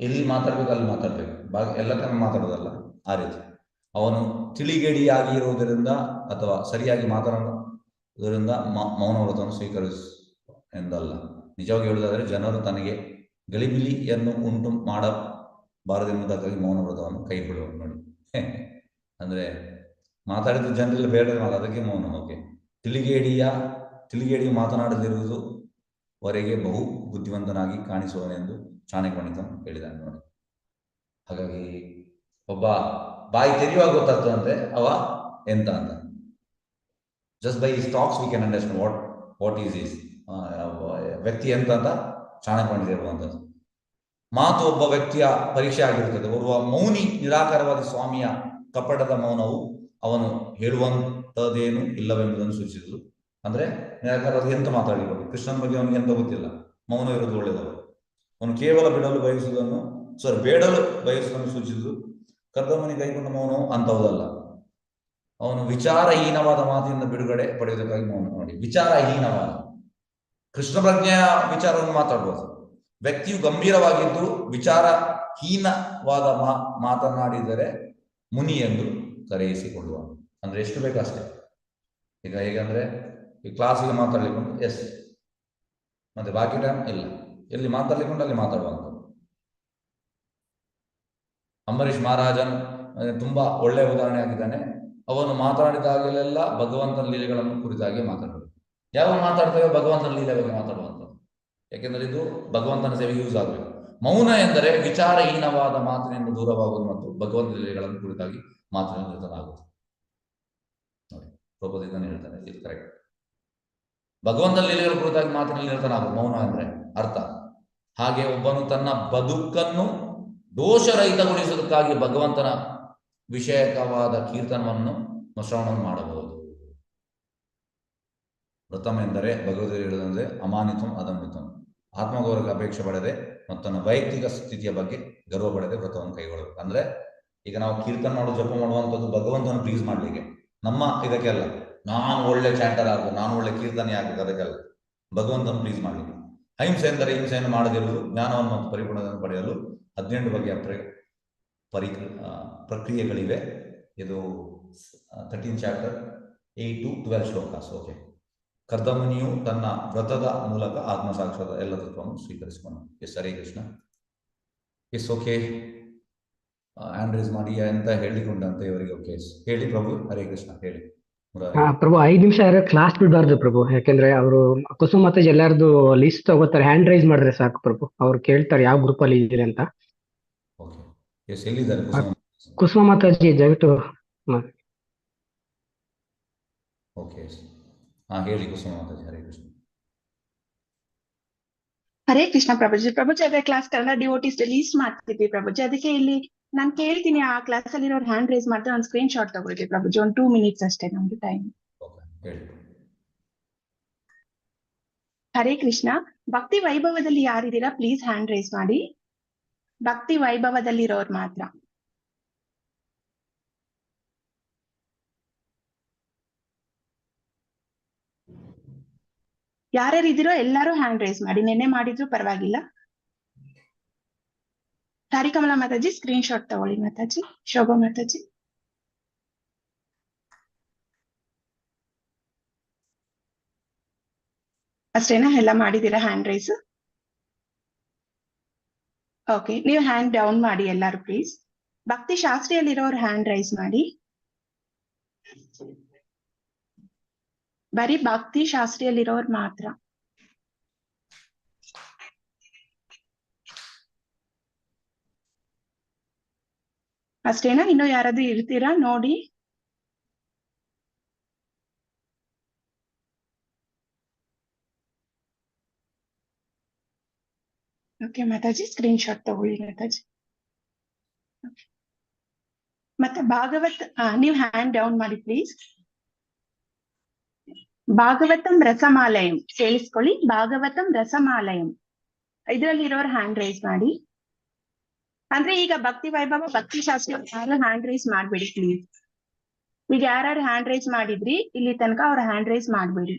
ಎಲ್ಲಿ ಮಾತಾಡ್ಬೇಕು ಅಲ್ಲಿ ಮಾತಾಡ್ಬೇಕು, ಎಲ್ಲ ಟೈಮ್ ಮಾತಾಡೋದಲ್ಲ. ಆ ರೀತಿ ಅವನು ತಿಳಿಗೇಡಿಯಾಗಿ ಇರುವುದರಿಂದ ಅಥವಾ ಸರಿಯಾಗಿ ಮಾತನಾಡುವುದರಿಂದ ಮೌನ ವ್ರತವನ್ನು ಸ್ವೀಕರಿಸ ಎಂದಲ್ಲ. ನಿಜವಾಗಿ ಹೇಳುವುದಾದರೆ, ಜನರು ತನಗೆ ಗಲಿಬಿಲಿಯನ್ನು ಉಂಟು ಮಾಡಬಾರದೆಂಬುದಕ್ಕಾಗಿ ಮೌನ ವ್ರತವನ್ನು ಕೈ ಬಿಡುವ ನೋಡಿ. ಅಂದ್ರೆ ಮಾತಾಡಿದ ಜನರಲ್ಲಿ ಬೇಡ, ಅದಕ್ಕೆ ಮೌನ. ಓಕೆ, ತಿಳಿಗೇಡಿಯು ಮಾತನಾಡದಿರುವುದು ವರೆಗೆ ಬಹು ಬುದ್ಧಿವಂತನಾಗಿ ಕಾಣಿಸುವನೆಂದು ಚಾಣಕ್ಯ ಪಂಡಿತ ಹೇಳಿದ್ದಾನೆ ನೋಡಿ. ಹಾಗಾಗಿ ಒಬ್ಬ ಬಾಯಿ ತೆರೆಯುವಾಗ ಗೊತ್ತಾಗ್ತದಂತೆ ಅವ ಎಂತ ಅಂತ. Just by his talks we can understand what is is ವ್ಯಕ್ತಿ ಎಂತ ಅಂತ ಚಾಣಕ್ಯ ಪಂಡಿತ ಹೇಳುವಂಥದ್ದು. ಮಾತು ಒಬ್ಬ ವ್ಯಕ್ತಿಯ ಪರೀಕ್ಷೆ ಆಗಿರುತ್ತದೆ. ಓರ್ವ ಮೌನಿ ನಿರಾಕಾರವಾದ ಸ್ವಾಮಿಯ ಕಪಟದ ಮೌನವು ಅವನು ಹೇಳುವಂಥದ್ದೇನು ಇಲ್ಲವೆಂಬುದನ್ನು ಸೂಚಿಸಿದ್ರು. ಅಂದ್ರೆ ನಿರಾಕಾರವಾದ ಎಂತ ಮಾತಾಡಿಕೊಂಡು ಕೃಷ್ಣನ ಬಗ್ಗೆ ಅವನಿಗೆ ಎಂತ ಗೊತ್ತಿಲ್ಲ, ಮೌನ ಇರೋದು ಒಳ್ಳೆಯದವರು. ಅವನು ಕೇವಲ ಬೇಡಲು ಬಯಸುವುದನ್ನು ಸೂಚಿಸಿದ್ರು. ಕರ್ದಮುನಿ ಕೈಗೊಂಡ ಮೌನವು ಅಂಥವುದಲ್ಲ. ಅವನು ವಿಚಾರಹೀನವಾದ ಮಾತಿನಿಂದ ಬಿಡುಗಡೆ ಪಡೆಯುವುದಕ್ಕಾಗಿ ಮೌನ ನೋಡಿ. ವಿಚಾರಹೀನವಾದ ಕೃಷ್ಣ ಪ್ರಜ್ಞೆಯ ವಿಚಾರವನ್ನು ಮಾತಾಡ್ಬೋದು. ವ್ಯಕ್ತಿಯು ಗಂಭೀರವಾಗಿದ್ದು ವಿಚಾರಹೀನವಾದ ಮಾತನಾಡಿದರೆ ಮುನಿ ಎಂದು ಕರೆಯಿಸಿಕೊಳ್ಳುವ. ಅಂದ್ರೆ ಎಷ್ಟು ಬೇಕಷ್ಟೇ. ಈಗ ಹೇಗಂದ್ರೆ, ಈ ಕ್ಲಾಸಿಗೆ ಮಾತಾಡ್ಲಿಕ್ಕೊಂಡು ಎಸ್, ಮತ್ತೆ ಬಾಕಿ ಟೈಮ್ ಇಲ್ಲ, ಎಲ್ಲಿ ಮಾತಾಡ್ಲಿಕ್ಕೊಂಡು ಅಲ್ಲಿ ಮಾತಾಡುವಂಥದ್ದು. ಅಂಬರೀಷ್ ಮಹಾರಾಜನ್ ತುಂಬಾ ಒಳ್ಳೆಯ ಉದಾಹರಣೆ ಆಗಿದ್ದಾನೆ. ಅವನು ಮಾತನಾಡಿದಾಗಲೆಲ್ಲ ಭಗವಂತನ ಲೀಲೆಗಳನ್ನು ಕುರಿತಾಗಿ ಮಾತಾಡೋದು. ಯಾವಾಗ ಮಾತಾಡ್ತೇವೆ? ಭಗವಂತನ ಲೀಲೆ ಬಗ್ಗೆ ಮಾತಾಡುವಂಥದ್ದು. ಯಾಕೆಂದ್ರೆ ಇದು ಭಗವಂತನ ಸೇವೆಗೆ ಯೂಸ್ ಆಗಬೇಕು. ಮೌನ ಎಂದರೆ ವಿಚಾರಹೀನವಾದ ಮಾತಿನಿಂದ ದೂರವಾಗುವುದು ಮತ್ತು ಭಗವಂತನ ಲೀಲೆಗಳನ್ನು ಕುರಿತಾಗಿ ಮಾತಿನಿಂದ ನಿರತನಾಗುವುದು ನೋಡಿ. ಪ್ರಭುದಿದ್ದಾನೆ ಹೇಳ್ತಾನೆ, ಇದು ಕರೆಕ್ಟ್. ಭಗವಂತನ ಲೀಲೆಗಳ ಕುರಿತಾಗಿ ಮಾತಿನಲ್ಲಿ ನಿರತನಾಗುವುದು ಮೌನ ಅಂದ್ರೆ ಅರ್ಥ. ಹಾಗೆ ಒಬ್ಬನು ತನ್ನ ಬದುಕನ್ನು ದೋಷರಹಿತಗೊಳಿಸುವುದಕ್ಕಾಗಿ ಭಗವಂತನ ವಿಷಯಕವಾದ ಕೀರ್ತನವನ್ನು ಶ್ರವಣವನ್ನು ಮಾಡಬಹುದು. ವ್ರತಂ ಎಂದರೆ ಭಗವದ್ಗೀತೆ ಹೇಳುವುದಂದ್ರೆ ಅಮಾನಿತಂ ಅದಂಬಿತಂ, ಆತ್ಮಗೌರವಕ್ಕೆ ಅಪೇಕ್ಷೆ ಪಡದೆ ಮತ್ತು ತನ್ನ ವೈಯಕ್ತಿಕ ಸ್ಥಿತಿಯ ಬಗ್ಗೆ ಗರ್ವ ಪಡದೆ ವ್ರತವನ್ನು ಕೈಗೊಳ್ಳಬೇಕು. ಅಂದ್ರೆ ಈಗ ನಾವು ಕೀರ್ತನ ಮಾಡೋ ಜಪ ಮಾಡುವಂಥದ್ದು ಭಗವಂತನ ಪ್ಲೀಸ್ ಮಾಡ್ಲಿಕ್ಕೆ, ನಮ್ಮ ಇದಕ್ಕೆ ಅಲ್ಲ. ನಾನು ಒಳ್ಳೆ ಚಾಂಟರ್ ಆಗಬೇಕು, ನಾನು ಒಳ್ಳೆ ಕೀರ್ತನೆ ಆಗಬೇಕು, ಅದಕ್ಕೆಲ್ಲ. ಭಗವಂತನ ಪ್ಲೀಸ್ ಮಾಡಲಿಕ್ಕೆ. ಅಹಿಂಸೆ ಎಂದರೆ ಹಿಂಸೆಯನ್ನು ಮಾಡದಿರುವುದು, ಜ್ಞಾನವನ್ನು ಮತ್ತು ಪರಿಪೂರ್ಣತೆಯನ್ನು ಪಡೆಯಲು 18 ಬಗೆಯ ಪ್ರಕ್ರಿಯೆಗಳಿವೆ. ಇದು 13 ಚಾಪ್ಟರ್ 8 to 12 ಶ್ಲೋಕಾಸ್. ಓಕೆ, ಕರ್ದಮುನಿಯು ತನ್ನ ವ್ರತದ ಮೂಲಕ ಆತ್ಮಸಾಕ್ಷಾತ್ ಎಲ್ಲ ತತ್ವವನ್ನು ಸ್ವೀಕರಿಸಿಕೊಂಡು. Yes, Hare Krishna. Yes, okay, hand raise ಮಾಡಿ ಅಂತ ಹೇಳಿಕೊಂಡಂತೆ ಇವರಿಗೆ. ಓಕೆ, ಹೇಳಿ ಪ್ರಭು. ಹರೇ ಕೃಷ್ಣ, ಹೇಳಿ. ಪ್ರಭು 5 ನಿಮಿಷ ಕ್ಲಾಸ್ ಬಿಡಬಾರ್ದು ಪ್ರಭು, ಯಾಕೆಂದ್ರೆ ಅವರು ಕುಸುಮ ಮತ್ತೆ ಎಲ್ಲಾರ್ದು ಲಿಸ್ಟ್ ತಗೋತಾರೆ. ಹ್ಯಾಂಡ್ ರೈಸ್ ಮಾಡಿದ್ರೆ ಸಾಕು ಪ್ರಭು, ಅವ್ರು ಕೇಳ್ತಾರೆ ಯಾವ ಗ್ರೂಪ್ ಅಲ್ಲಿ ಇದ್ದೀರಿ ಅಂತ. ಓಕೆ, ಎಸ್, ಎಲ್ಲಿದ್ದಾರೆ ಕುಸುಮ ಮಾತಾಜಿ? ದಯವಿಟ್ಟು. ಓಕೆ, ಹೇಳಿ ಕುಸುಮ ಮಾತಾಜಿ. ಹರೇ ಕೃಷ್ಣ. ಹರೇ ಕೃಷ್ಣ ಪ್ರಭುಜಿ. ಪ್ರಭುಜಿ, ಅದೇ ಕ್ಲಾಸ್ ಕನ್ನಡ ಡಿವೋಟಿಸ್ ಲೀಸ್ಟ್ ಮಾಡ್ತಿದ್ವಿ ಪ್ರಭುಜಿ. ಅದಕ್ಕೆ ಇಲ್ಲಿ ನಾನು ಕೇಳ್ತೀನಿ, ಆ ಕ್ಲಾಸ್ ಅಲ್ಲಿ ಹ್ಯಾಂಡ್ ರೈಸ್ ಮಾಡ್ತಾರೆ, ಒಂದು ಸ್ಕ್ರೀನ್ ಶಾಟ್ ತಗೊಳ್ತೀವಿ ಪ್ರಭುಜಿ. ಒಂದು 2 minutes ಅಷ್ಟೇ ನಮ್ದು ಟೈಮ್. ಹೇಳಿ. ಹರೇ ಕೃಷ್ಣ. ಭಕ್ತಿ ವೈಭವದಲ್ಲಿ ಯಾರಿದ್ದೀರಾ ಪ್ಲೀಸ್ ಹ್ಯಾಂಡ್ ರೈಸ್ ಮಾಡಿ. ಭಕ್ತಿ ವೈಭವದಲ್ಲಿರೋರು ಮಾತ್ರ. ಯಾರ್ಯಾರು ಇದ್ದೀರೋ ಎಲ್ಲರೂ ಹ್ಯಾಂಡ್ ರೈಸ್ ಮಾಡಿ, ನೆನ್ನೆ ಮಾಡಿದ್ರು ಪರವಾಗಿಲ್ಲ. ತಾರಿಕಮಲ ಮಾತಾಜಿ ಸ್ಕ್ರೀನ್ ಶಾಟ್ ತಗೊಳ್ಳಿ ಮಾತಾಜಿ. ಶೋಭಾ ಮಾತಾಜಿ. ಅಷ್ಟೇನಾ? ಎಲ್ಲ ಮಾಡಿದೀರಾ ಹ್ಯಾಂಡ್ ರೈಸ್? ಓಕೆ, ನೀವು ಹ್ಯಾಂಡ್ ಡೌನ್ ಮಾಡಿ ಎಲ್ಲರೂ ಪ್ಲೀಸ್. ಭಕ್ತಿ ಶಾಸ್ತ್ರಿಯಲ್ಲಿರೋರು ಹ್ಯಾಂಡ್ ರೈಸ್ ಮಾಡಿ. ಬರೀ ಭಕ್ತಿ ಶಾಸ್ತ್ರಿಯಲ್ಲಿರೋರು ಮಾತ್ರ. ಅಷ್ಟೇನಾ? ಇನ್ನು ಯಾರಾದ್ರೂ ಇರ್ತೀರಾ ನೋಡಿ. ಓಕೆ ಮಾತಾಜಿ, ಸ್ಕ್ರೀನ್ ಶಾಟ್ ತಗೊಳ್ಳಿ ಮಾತಾಜಿ. ಮತ್ತೆ ಭಾಗವತ್ ನೀವು ಹ್ಯಾಂಡ್ ಡೌನ್ ಮಾಡಿ ಪ್ಲೀಸ್. ಭಾಗವತಂ ರಸಮಾಲಯಂ ಕೇಳಿಸ್ಕೊಳ್ಳಿ. ಭಾಗವತಂ ರಸಮಾಲಯಂ ಇದರಲ್ಲಿರೋರು ಹ್ಯಾಂಡ್ ರೈಸ್ ಮಾಡಿ. ಅಂದ್ರೆ ಈಗ ಭಕ್ತಿ ವೈಭವ ಭಕ್ತಿ ಶಾಸ್ತ್ರಿ ಯಾರು ಹ್ಯಾಂಡ್ ರೈಸ್ ಮಾಡ್ಬೇಡಿ ಪ್ಲೀಸ್. ಈಗ ಯಾರು ಹ್ಯಾಂಡ್ ರೈಸ್ ಮಾಡಿದ್ರಿ ಇಲ್ಲಿ ತನಕ ಅವ್ರ ಹ್ಯಾಂಡ್ ರೈಸ್ ಮಾಡ್ಬೇಡಿ.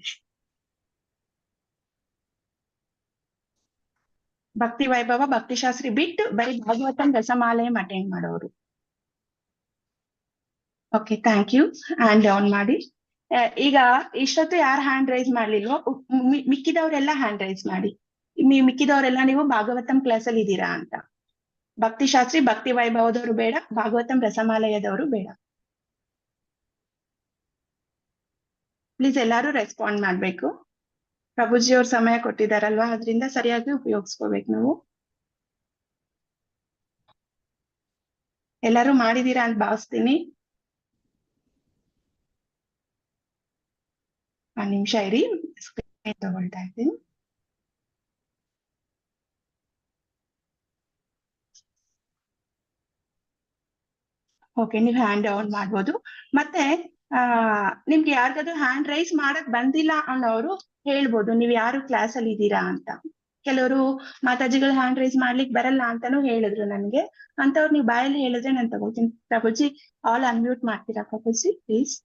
ಭಕ್ತಿ ವೈಭವ ಭಕ್ತಿ ಶಾಸ್ತ್ರಿ ಬಿಟ್ಟು ಬರೀ ಭಾಗವತಂ ರಸಮಾಲಯಂ ಅಟೆಂಡ್ ಮಾಡೋರು. Okay, thank you. Hand down ಮಾಡಿ. ಈಗ ಇಷ್ಟೊತ್ತು ಯಾರು ಹ್ಯಾಂಡ್ ರೈಸ್ ಮಾಡ್ಲಿಲ್ವೋ ಮಿಕ್ಕಿದವರೆಲ್ಲ ಹ್ಯಾಂಡ್ ರೈಸ್ ಮಾಡಿ. ಮಿಕ್ಕಿದವರೆಲ್ಲ ನೀವು ಭಾಗವತಂ ಕ್ಲಾಸ್ ಅಲ್ಲಿ ಇದ್ದೀರಾ ಅಂತ. ಭಕ್ತಿ ಶಾಸ್ತ್ರಿ ಭಕ್ತಿ ವೈಭವದವರು ಬೇಡ, ಭಾಗವತಂ ರಸಮಾಲಯದವರು ಬೇಡ. ಪ್ಲೀಸ್ ಎಲ್ಲಾರು ರೆಸ್ಪಾಂಡ್ ಮಾಡ್ಬೇಕು. ಪ್ರಭುಜಿ ಅವ್ರ ಸಮಯ ಕೊಟ್ಟಿದಾರಲ್ವಾ, ಅದರಿಂದ ಸರಿಯಾಗಿ ಉಪಯೋಗಿಸ್ಕೋಬೇಕು ನಾವು. ಎಲ್ಲಾರು ಮಾಡಿದೀರಾ ಅಂತ ಭಾವಿಸ್ತೀನಿ. ಒಂದ್ ನಿಮಿಷ ಇರಿ, ಸ್ಕ್ರೀನ್ ತಗೊಳ್ತಾ ಇದ್ದೀನಿ. ಓಕೆ, ನೀವು ಹ್ಯಾಂಡ್ ಡೌನ್ ಮಾಡ್ಬೋದು. ಮತ್ತೆ ನಿಮ್ಗೆ ಯಾರಿಗಾದ್ರು ಹ್ಯಾಂಡ್ ರೈಸ್ ಮಾಡಕ್ ಬಂದಿಲ್ಲ ಅನ್ನೋರು ಹೇಳ್ಬೋದು ನೀವು ಯಾರು ಕ್ಲಾಸ್ ಅಲ್ಲಿ ಇದ್ದೀರಾ ಅಂತ. ಕೆಲವರು ಮಾತಾಜಿಗಳು ಹ್ಯಾಂಡ್ ರೈಸ್ ಮಾಡ್ಲಿಕ್ಕೆ ಬರಲ್ಲ ಅಂತಾನು ಹೇಳಿದ್ರು ನನ್ಗೆ. ಅಂತವ್ರು ನೀವು ಬಾಯಲ್ಲಿ ಹೇಳಿದ್ರೆ ನಾನು ತಗೋತೀನಿ. ಪ್ರಭುಜಿ ಆಲ್ ಅನ್ಮ್ಯೂಟ್ ಮಾಡ್ತೀರಾ ಪ್ರಭುಜಿ ಪ್ಲೀಸ್.